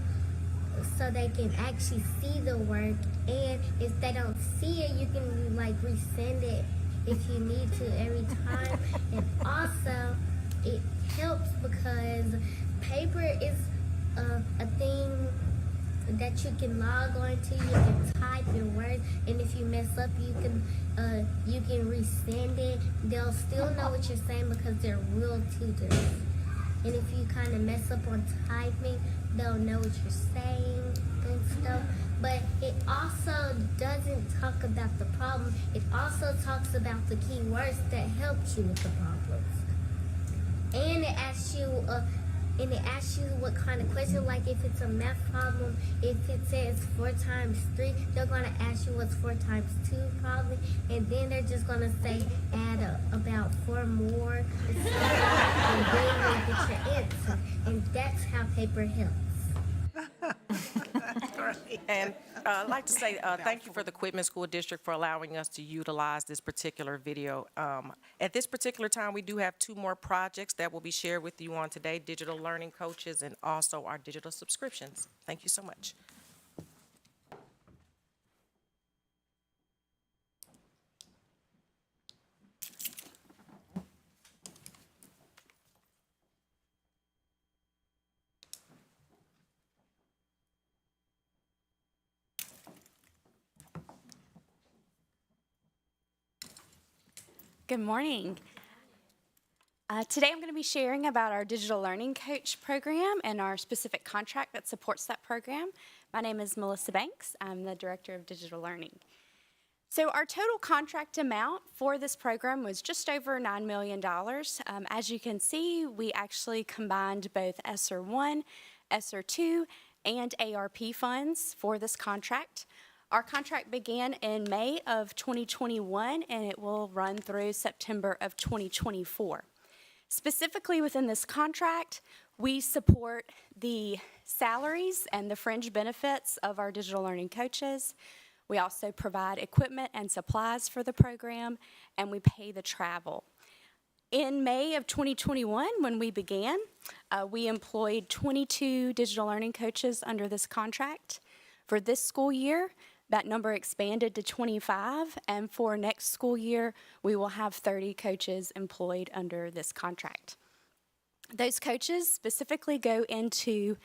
so they can actually see the work. And if they don't see it, you can like resend it if you need to every time. And also, it helps because paper is a thing that you can log on to. You can type in words, and if you mess up, you can resend it. They'll still know what you're saying because they're real tutors. And if you kind of mess up on typing, they'll know what you're saying and stuff. But it also doesn't talk about the problem. It also talks about the key words that help you with the problems. And it asks you what kind of question, like if it's a math problem, if it says 4 times 3, they're going to ask you what's 4 times 2 probably, and then they're just going to say add about 4 more, and then you'll get your answer. And that's how paper helps. And I'd like to say thank you for the Quitman School District for allowing us to utilize this particular video. At this particular time, we do have 2 more projects that will be shared with you on today, digital learning coaches and also our digital subscriptions. Thank you so much. Good morning. Today I'm going to be sharing about our Digital Learning Coach program and our specific contract that supports that program. My name is Melissa Banks. I'm the Director of Digital Learning. So our total contract amount for this program was just over $9 million. As you can see, we actually combined both Esser 1, Esser 2, and ARP funds for this contract. Our contract began in May of 2021, and it will run through September of 2024. Specifically within this contract, we support the salaries and the fringe benefits of our digital learning coaches. We also provide equipment and supplies for the program, and we pay the travel. In May of 2021, when we began, we employed 22 digital learning coaches under this contract. For this school year, that number expanded to 25, and for next school year, we will have 30 coaches employed under this contract. Those coaches specifically go into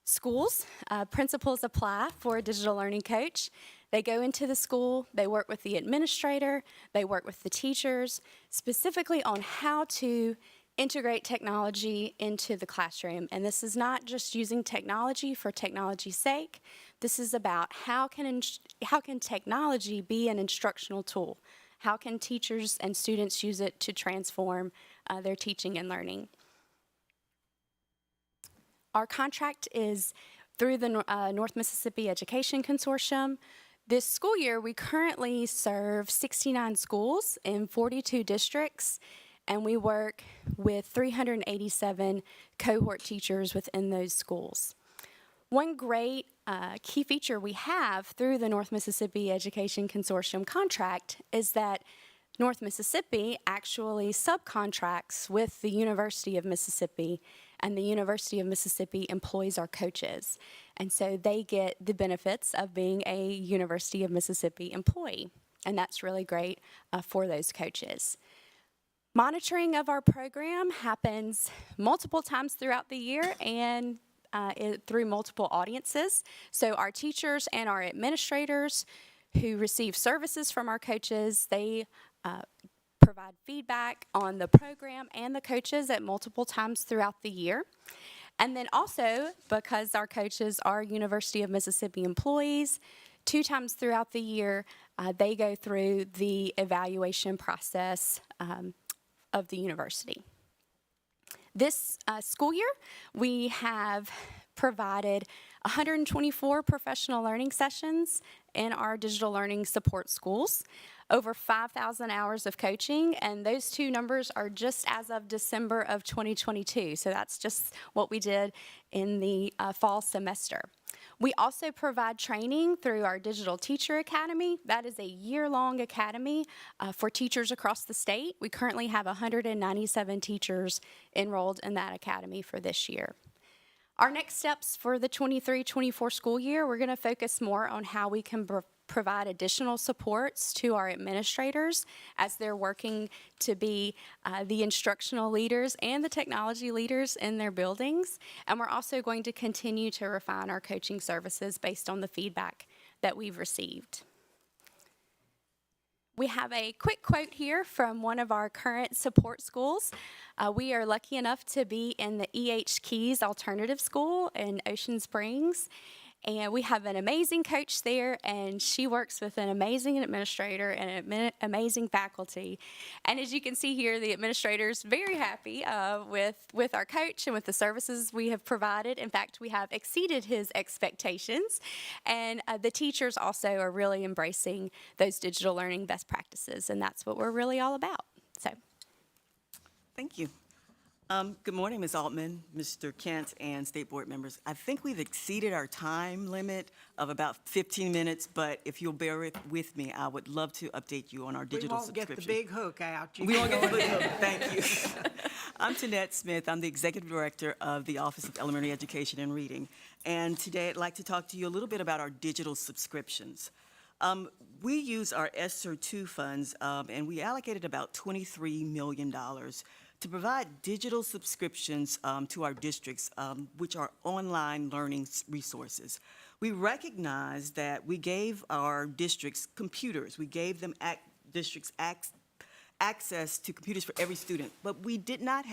schools. Principals apply for a digital learning coach. They go into the school, they work with the administrator, they work with the teachers, specifically on how to integrate technology into the classroom. And this is not just using technology for technology's sake. This is about how can technology be an instructional tool? How can teachers and students use it to transform their teaching and learning? Our contract is through the North Mississippi Education Consortium. This school year, we currently serve 69 schools in 42 districts, and we work with 387 cohort teachers within those schools. One great key feature we have through the North Mississippi Education Consortium contract is that North Mississippi actually subcontracts with the University of Mississippi, and the University of Mississippi employs our coaches. And so they get the benefits of being a University of Mississippi employee, and that's really great for those coaches. Monitoring of our program happens multiple times throughout the year and through multiple audiences. So our teachers and our administrators who receive services from our coaches, they provide feedback on the program and the coaches at multiple times throughout the year. And then also, because our coaches are University of Mississippi employees, 2 times throughout the year, they go through the evaluation process of the university. This school year, we have provided 124 professional learning sessions in our digital learning support schools, over 5,000 hours of coaching, and those 2 numbers are just as of December of 2022. So that's just what we did in the fall semester. We also provide training through our Digital Teacher Academy. That is a year-long academy for teachers across the state. We currently have 197 teachers enrolled in that academy for this year. Our next steps for the 23-24 school year, we're going to focus more on how we can provide additional supports to our administrators as they're working to be the instructional leaders and the technology leaders in their buildings. And we're also going to continue to refine our coaching services based on the feedback that we've received. We have a quick quote here from one of our current support schools. We are lucky enough to be in the E.H. Keys Alternative School in Ocean Springs. And we have an amazing coach there, and she works with an amazing administrator and an amazing faculty. And as you can see here, the administrator is very happy with our coach and with the services we have provided. In fact, we have exceeded his expectations. And the teachers also are really embracing those digital learning best practices, and that's what we're really all about. So, thank you. Good morning, Ms. Altman, Mr. Kent, and State Board members. I think we've exceeded our time limit of about 15 minutes, but if you'll bear with me, I would love to update you on our digital subscription. We won't get the big hook out. We won't get the big hook, thank you. I'm Tanette Smith. I'm the Executive Director of the Office of Elementary Education and Reading. And today I'd like to talk to you a little bit about our digital subscriptions. We use our Esser 2 funds, and we allocated about $23 million to provide digital subscriptions to our districts, which are online learning resources. We recognize that we gave our districts computers. We gave them districts access to computers for every student, but we did not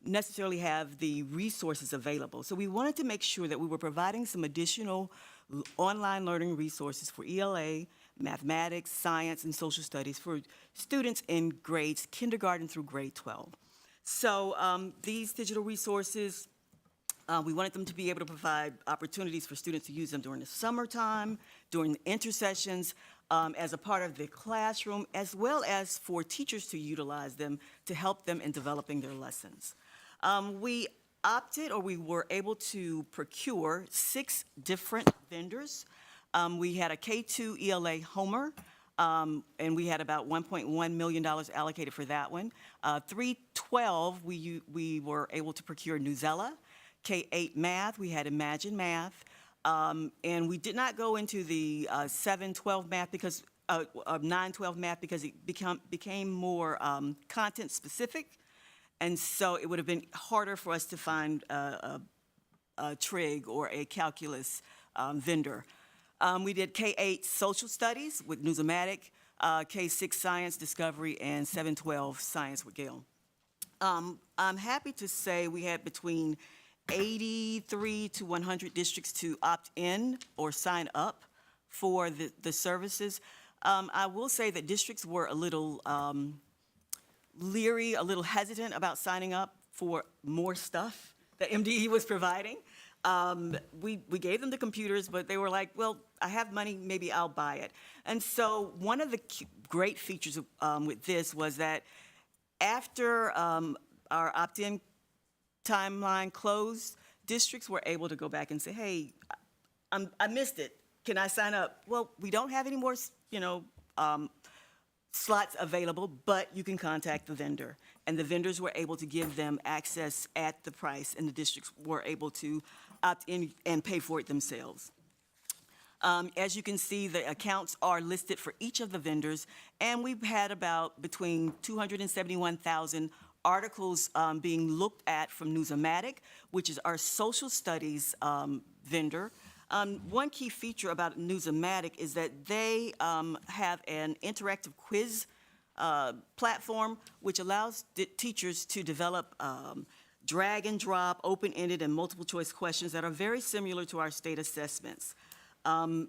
necessarily have the resources available. So we wanted to make sure that we were providing some additional online learning resources for ELA, mathematics, science, and social studies for students in grades kindergarten through grade 12. So these digital resources We wanted them to be able to provide opportunities for students to use them during the summertime, during the intersessions, as a part of the classroom, as well as for teachers to utilize them to help them in developing their lessons. We opted, or we were able to procure 6 different vendors. We had a K-2 ELA Homer, and we had about $1.1 million allocated for that one. 312, we were able to procure Newsella. K-8 Math, we had Imagine Math. And we did not go into the 712 Math because, 912 Math because it became more content specific. And so it would have been harder for us to find a trig or a calculus vendor. We did K-8 Social Studies with Newsomatic, K-6 Science Discovery, and 712 Science with Gale. I'm happy to say we had between 83 to 100 districts to opt in or sign up for the services. I will say that districts were a little leery, a little hesitant about signing up for more stuff that MDE was providing. We gave them the computers, but they were like, well, I have money, maybe I'll buy it. And so one of the great features with this was that after our opt-in timeline closed, districts were able to go back and say, hey, I missed it. Can I sign up? Well, we don't have any more, slots available, but you can contact the vendor. And the vendors were able to give them access at the price, and the districts were able to opt in and pay for it themselves. As you can see, the accounts are listed for each of the vendors, and we've had about between 271,000 articles being looked at from Newsomatic, which is our social studies vendor. One key feature about Newsomatic is that they have an interactive quiz platform which allows teachers to develop drag and drop, open-ended, and multiple choice questions that are very similar to our state assessments. In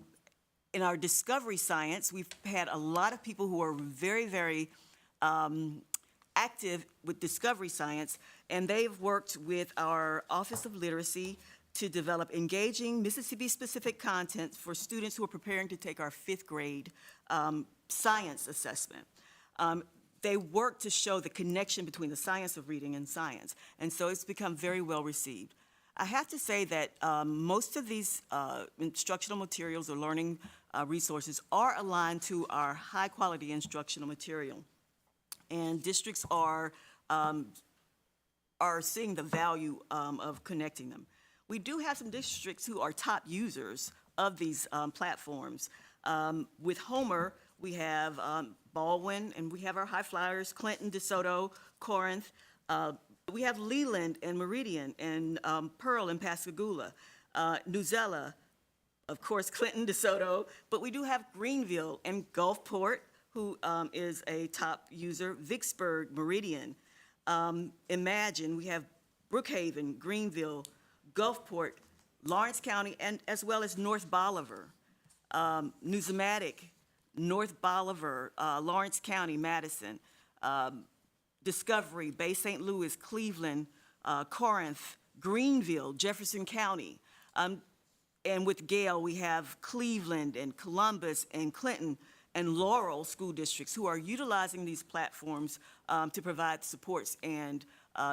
our discovery science, we've had a lot of people who are very, very active with discovery science, and they've worked with our Office of Literacy to develop engaging Mississippi-specific content for students who are preparing to take our 5th grade science assessment. They work to show the connection between the science of reading and science, and so it's become very well received. I have to say that most of these instructional materials or learning resources are aligned to our high-quality instructional material, and districts are seeing the value of connecting them. We do have some districts who are top users of these platforms. With Homer, we have Baldwin, and we have our high flyers, Clinton, DeSoto, Corinth. We have Leland and Meridian and Pearl and Pascagoula. Newsella, of course, Clinton, DeSoto, but we do have Greenville and Gulfport, who is a top user, Vicksburg, Meridian. Imagine, we have Brookhaven, Greenville, Gulfport, Lawrence County, and as well as North Bolivar. Newsomatic, North Bolivar, Lawrence County, Madison, Discovery, Bay St. Louis, Cleveland, Corinth, Greenville, Jefferson County. And with Gale, we have Cleveland and Columbus and Clinton and Laurel school districts who are utilizing these platforms to provide supports and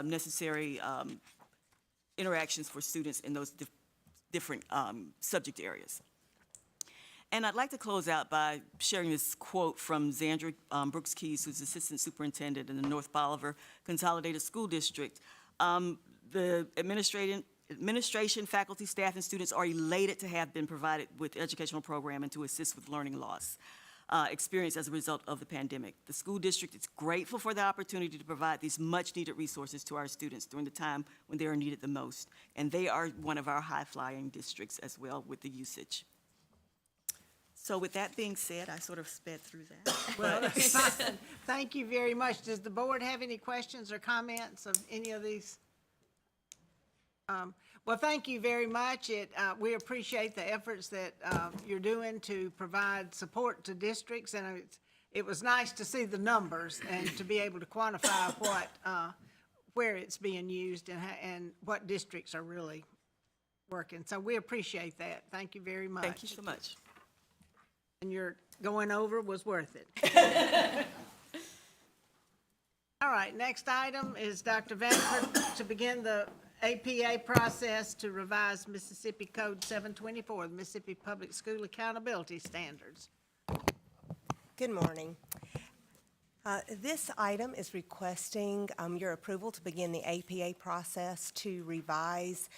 necessary interactions for students in those different subject areas. And I'd like to close out by sharing this quote from Zandra Brooks Keys, who's Assistant Superintendent in the North Bolivar Consolidated School District. The administration, faculty, staff, and students are elated to have been provided with educational program and to assist with learning loss experienced as a result of the pandemic. The school district is grateful for the opportunity to provide these much-needed resources to our students during the time when they are needed the most. And they are one of our high-flying districts as well with the usage. So with that being said, I sort of sped through that. Well, that's fine. Thank you very much. Does the board have any questions or comments of any of these? Well, thank you very much. We appreciate the efforts that you're doing to provide support to districts, and it was nice to see the numbers and to be able to quantify where it's being used and what districts are really working. So we appreciate that. Thank you very much. Thank you so much. And your going over was worth it. All right, next item is Dr. Vanford to begin the APA process to revise Mississippi Code 724, the Mississippi Public School Accountability Standards. Good morning. This item is requesting your approval to begin the APA process to revise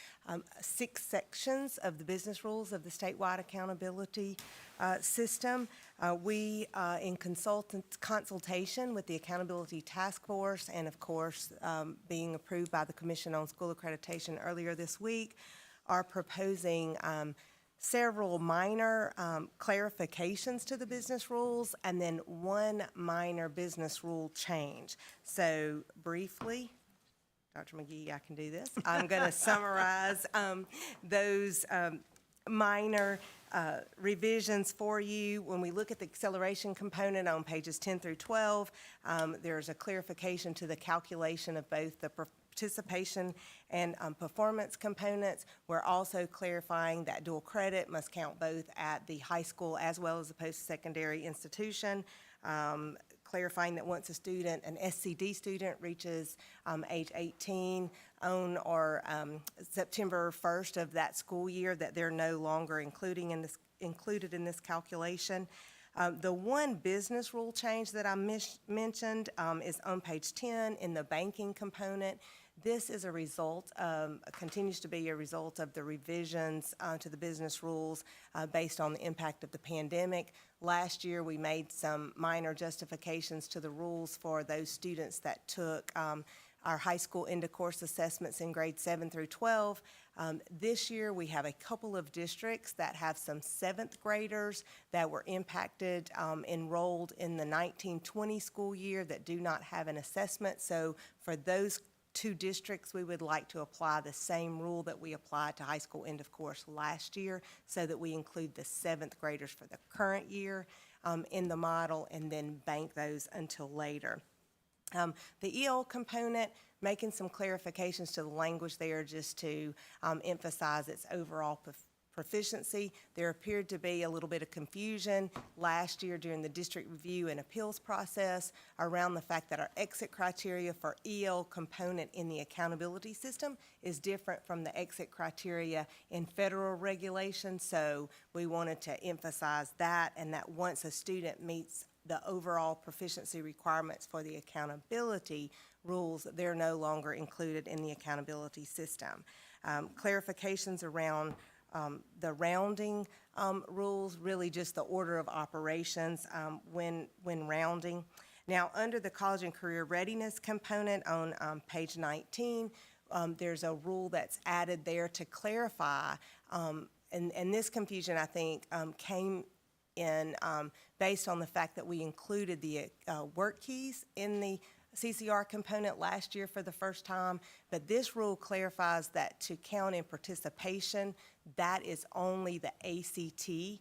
6 sections of the business rules of the statewide accountability system. We, in consultation with the Accountability Task Force and, of course, being approved by the Commission on School Accreditation earlier this week, are proposing several minor clarifications to the business rules and then one minor business rule change. So briefly, Dr. McGee, I can do this. I'm going to summarize those minor revisions for you. When we look at the acceleration component on pages 10 through 12, there's a clarification to the calculation of both the participation and performance components. We're also clarifying that dual credit must count both at the high school as well as the post-secondary institution. Clarifying that once a student, an SCD student, reaches age 18 on or September 1st of that school year, that they're no longer included in this calculation. The one business rule change that I mentioned is on page 10 in the banking component. This is a result, continues to be a result of the revisions to the business rules based on the impact of the pandemic. Last year, we made some minor justifications to the rules for those students that took our high school end-of-course assessments in grades 7 through 12. This year, we have a couple of districts that have some 7th graders that were impacted, enrolled in the 1920 school year that do not have an assessment. So for those 2 districts, we would like to apply the same rule that we applied to high school end of course last year, so that we include the 7th graders for the current year in the model and then bank those until later. The EL component, making some clarifications to the language there just to emphasize its overall proficiency. There appeared to be a little bit of confusion last year during the district review and appeals process around the fact that our exit criteria for EL component in the accountability system is different from the exit criteria in federal regulations. So we wanted to emphasize that, and that once a student meets the overall proficiency requirements for the accountability rules, they're no longer included in the accountability system. Clarifications around the rounding rules, really just the order of operations when rounding. Now, under the college and career readiness component on page 19, there's a rule that's added there to clarify, and this confusion, I think, came in based on the fact that we included the work keys in the CCR component last year for the first time, but this rule clarifies that to count in participation, that is only the ACT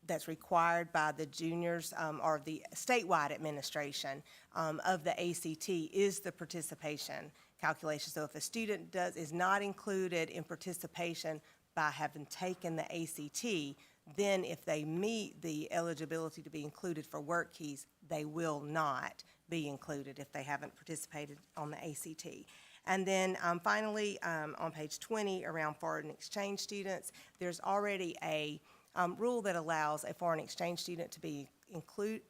that's required by the juniors or the statewide administration of the ACT is the participation calculation. So if a student is not included in participation by having taken the ACT, then if they meet the eligibility to be included for work keys, they will not be included if they haven't participated on the ACT. And then finally, on page 20, around foreign exchange students, there's already a rule that allows a foreign exchange student to be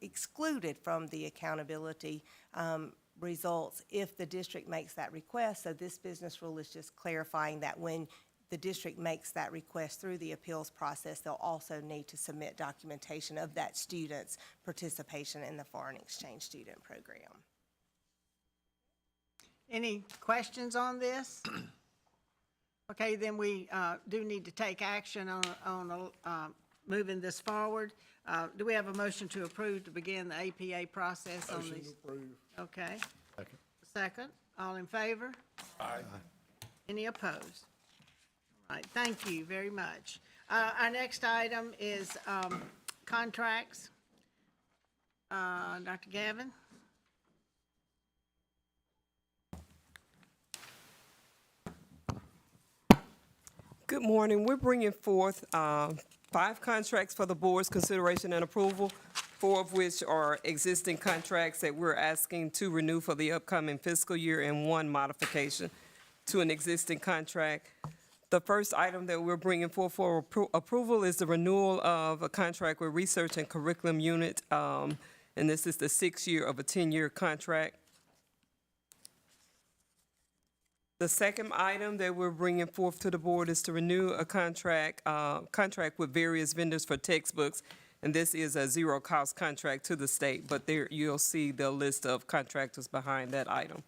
excluded from the accountability results if the district makes that request. So this business rule is just clarifying that when the district makes that request through the appeals process, they'll also need to submit documentation of that student's participation in the foreign exchange student program. Any questions on this? Okay, then we do need to take action on moving this forward. Do we have a motion to approve to begin the APA process on these? Motion to approve. Okay. Second. Second. All in favor? Aye. Any opposed? All right, thank you very much. Our next item is contracts. Dr. Gavin? Good morning. We're bringing forth 5 contracts for the board's consideration and approval, 4 of which are existing contracts that we're asking to renew for the upcoming fiscal year and 1 modification to an existing contract. The first item that we're bringing forth for approval is the renewal of a contract with Research and Curriculum Unit, and this is the 6th year of a 10-year contract. The second item that we're bringing forth to the board is to renew a contract with various vendors for textbooks, and this is a zero-cost contract to the state, but there you'll see the list of contractors behind that item.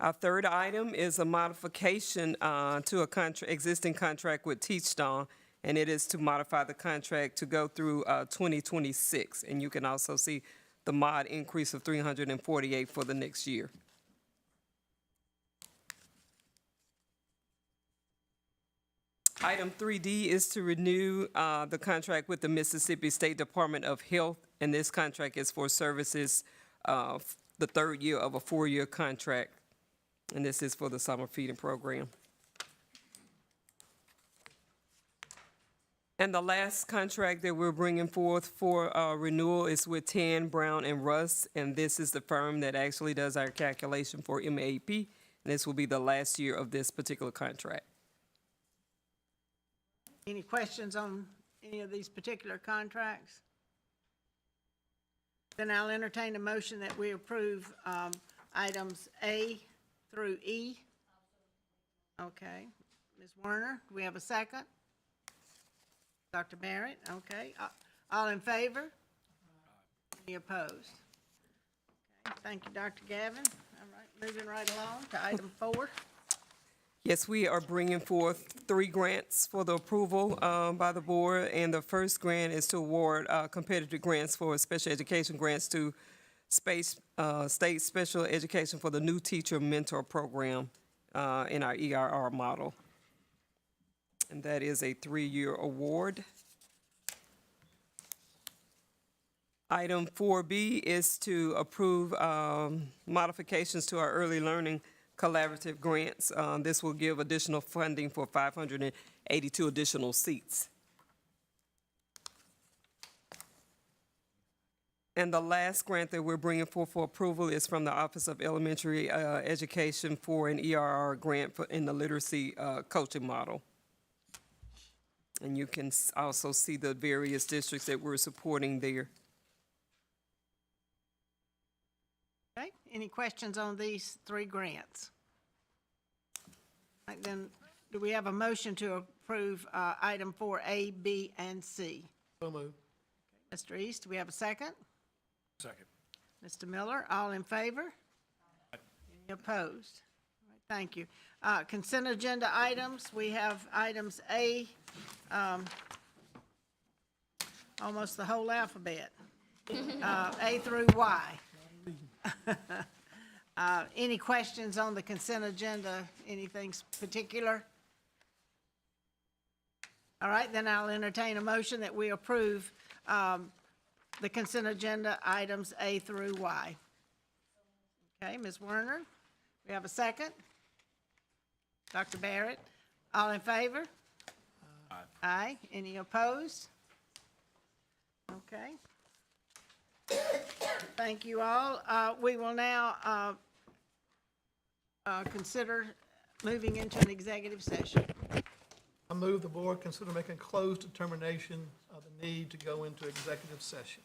Our third item is a modification to a existing contract with TeachStone, and it is to modify the contract to go through 2026, and you can also see the mod increase of $348 for the next year. Item 3D is to renew the contract with the Mississippi State Department of Health, and this contract is for services, the 3rd year of a 4-year contract, and this is for the summer feeding program. And the last contract that we're bringing forth for renewal is with Tan, Brown, and Russ, and this is the firm that actually does our calculation for MAP, and this will be the last year of this particular contract. Any questions on any of these particular contracts? Then I'll entertain a motion that we approve items A through E. Okay. Ms. Werner, do we have a second? Dr. Barrett, okay. All in favor? Any opposed? Okay. Thank you, Dr. Gavin. All right, moving right along to item 4. Yes, we are bringing forth 3 grants for the approval by the board, and the first grant is to award competitive grants for special education grants to state special education for the new teacher mentor program in our ERR model. And that is a 3-year award. Item 4B is to approve modifications to our early learning collaborative grants. This will give additional funding for 582 additional seats. And the last grant that we're bringing forth for approval is from the Office of Elementary Education for an ERR grant in the literacy coaching model. And you can also see the various districts that we're supporting there. Okay, any questions on these 3 grants? All right, then, do we have a motion to approve item 4A, B, and C? So moved. Mr. East, do we have a second? Second. Mr. Miller, all in favor? Any opposed? All right, thank you. Consent agenda items, we have items A, almost the whole alphabet, A through Y. Any questions on the consent agenda, anything particular? All right, then I'll entertain a motion that we approve the consent agenda items A through Y. Okay, Ms. Werner, we have a second? Dr. Barrett, all in favor? Aye. Aye. Any opposed? Okay. Thank you all. We will now consider moving into an executive session. I move the board consider making a closed determination of the need to go into executive session.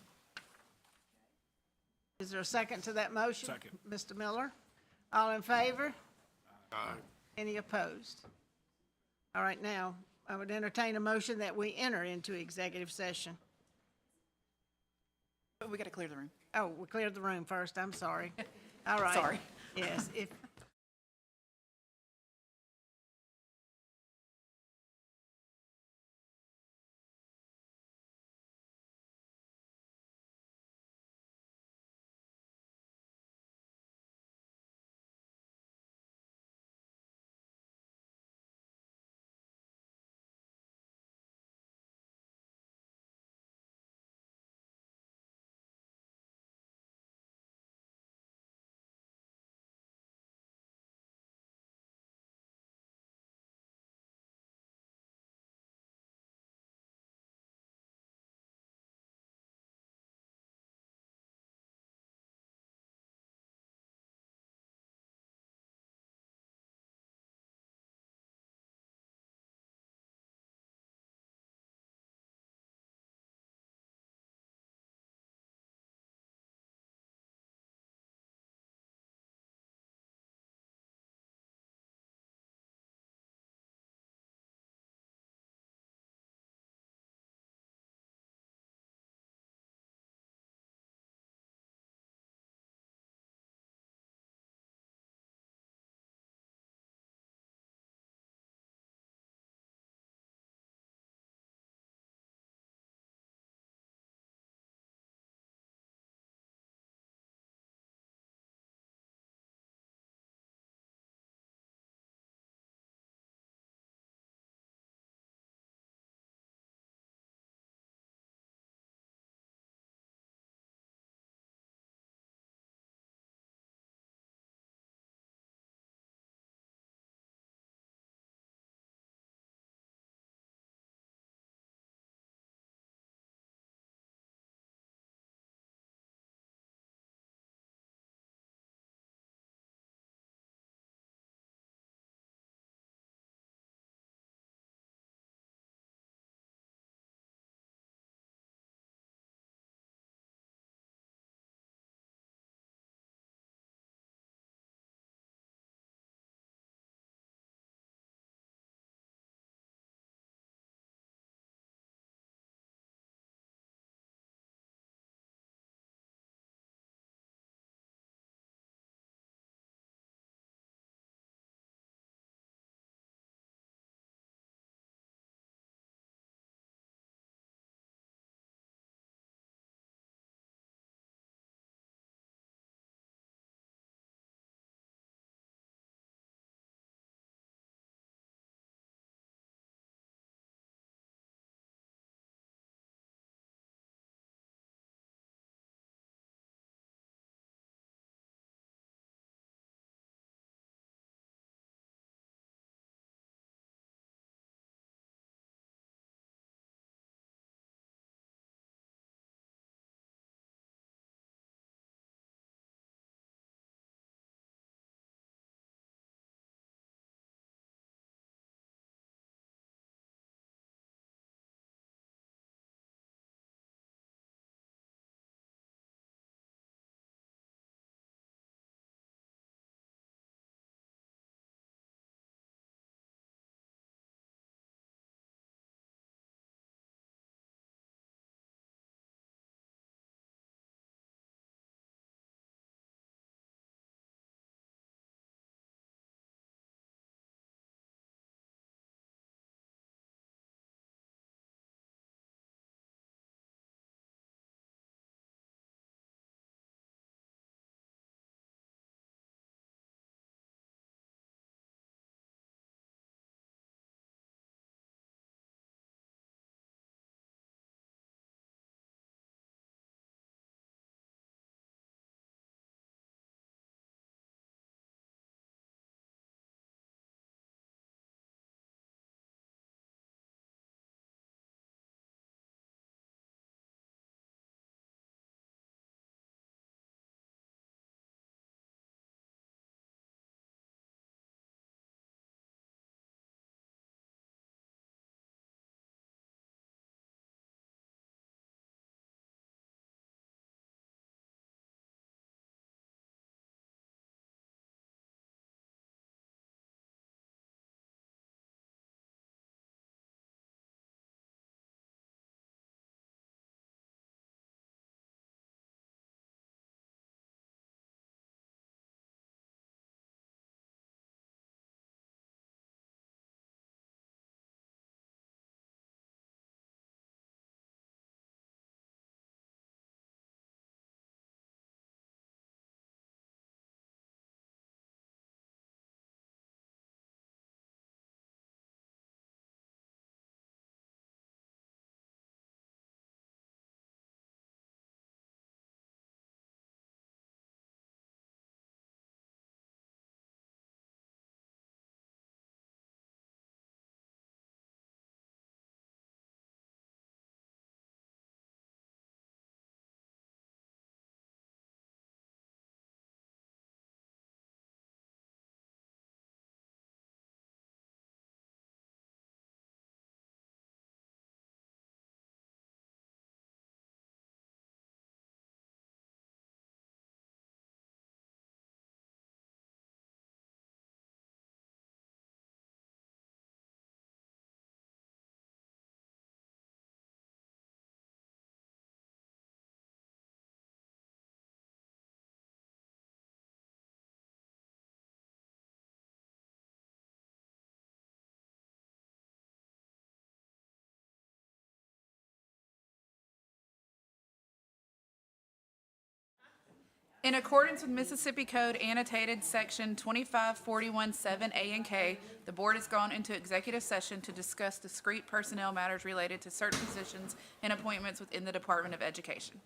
Is there a second to that motion? Second. Mr. Miller, all in favor? Aye. Any opposed? All right, now, I would entertain a motion that we enter into executive session. We got to clear the room. Oh, we cleared the room first, I'm sorry. All right. Sorry. Yes, if In accordance with Mississippi Code annotated section 25417A and K, the board has gone into executive session to discuss discrete personnel matters related to certain positions and appointments within the Department of Education.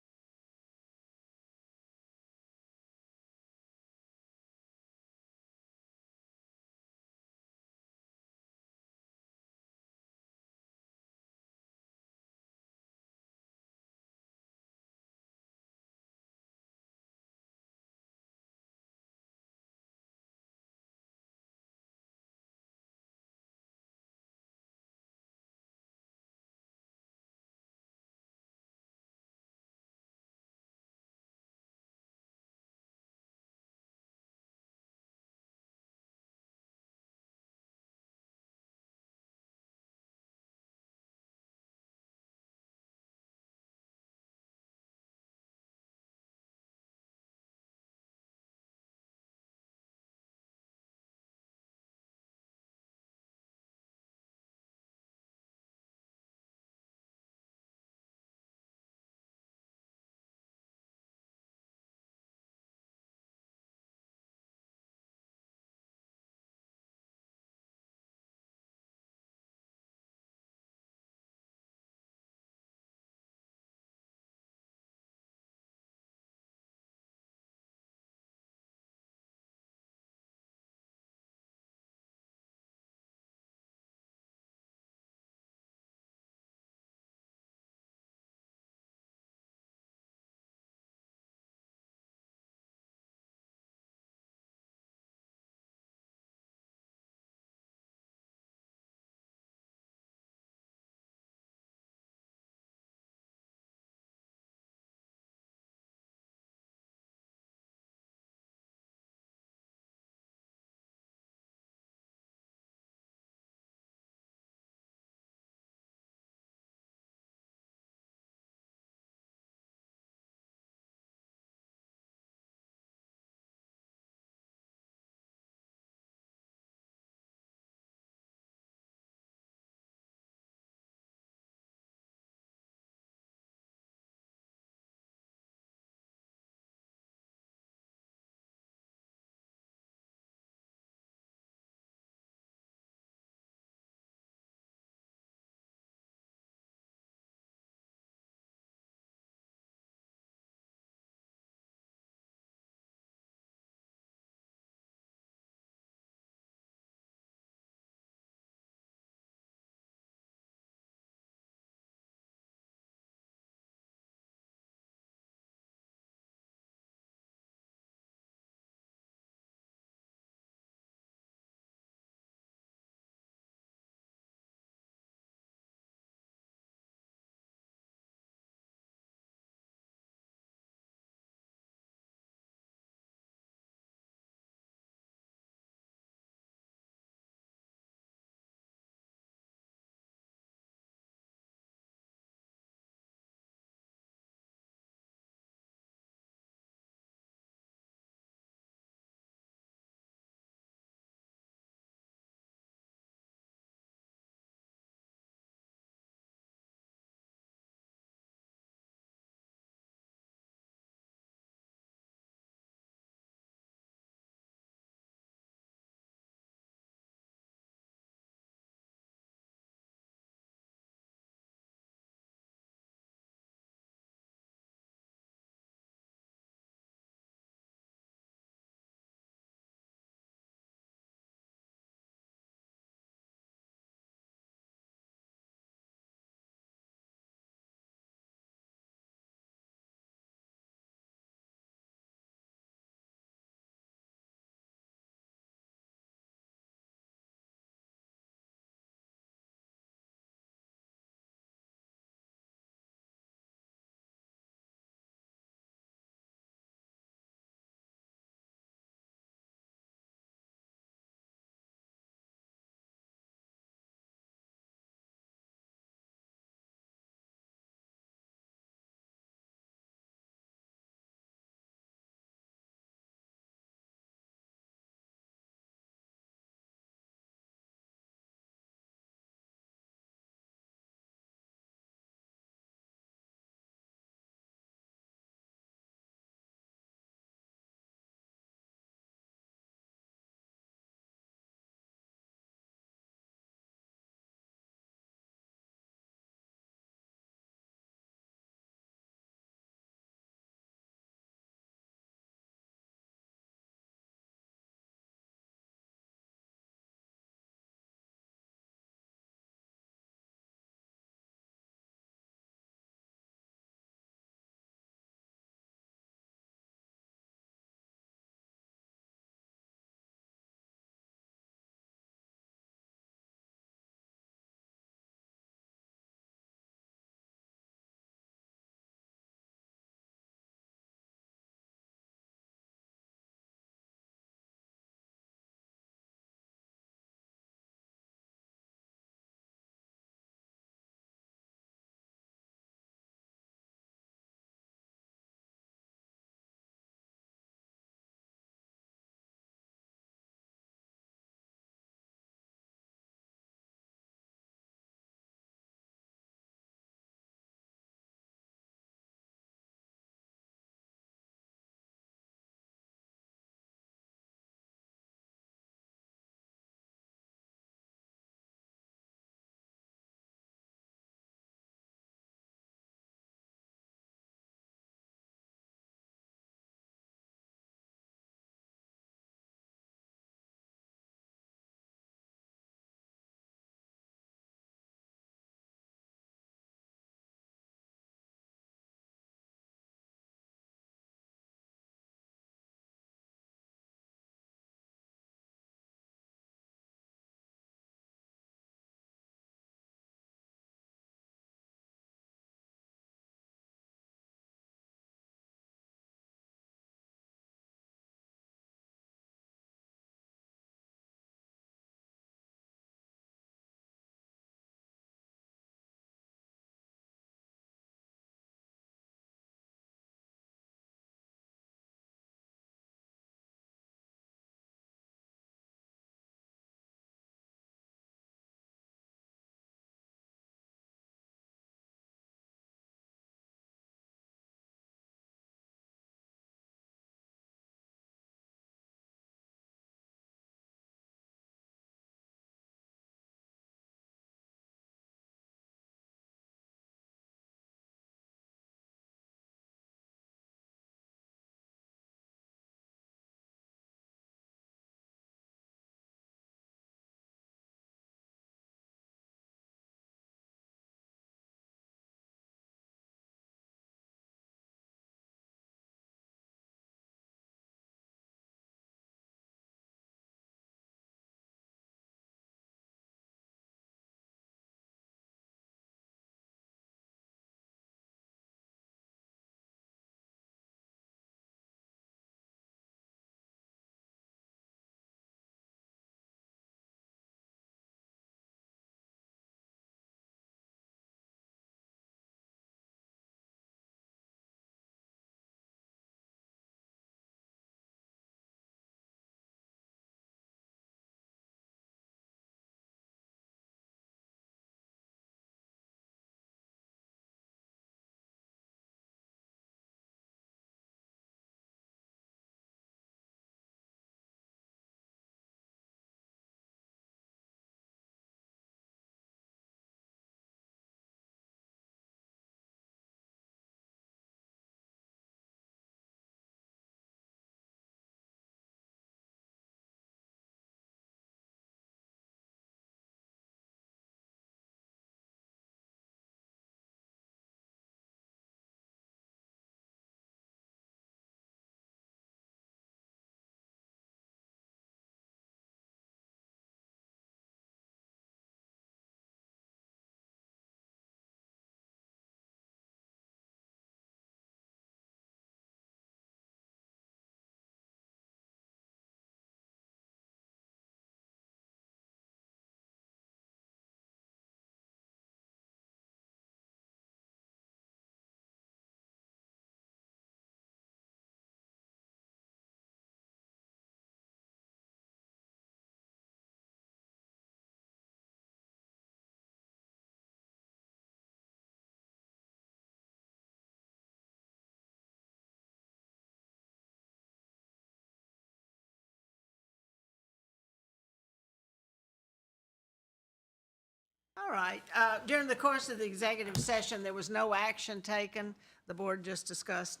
All right. During the course of the executive session, there was no action taken. The board just discussed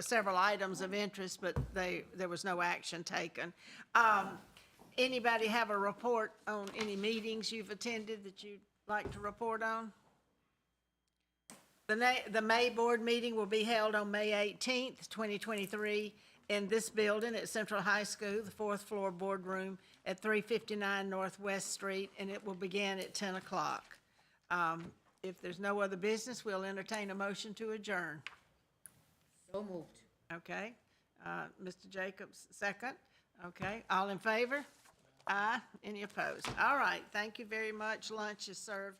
several items of interest, but there was no action taken. Anybody have a report on any meetings you've attended that you'd like to report on? The May board meeting will be held on May 18th, 2023, in this building at Central High School, the 4th floor boardroom at 359 Northwest Street, and it will begin at 10 o'clock. If there's no other business, we'll entertain a motion to adjourn. So moved. Okay. Mr. Jacobs, second. Okay. All in favor? Aye. Any opposed? All right. Thank you very much. Lunch is served.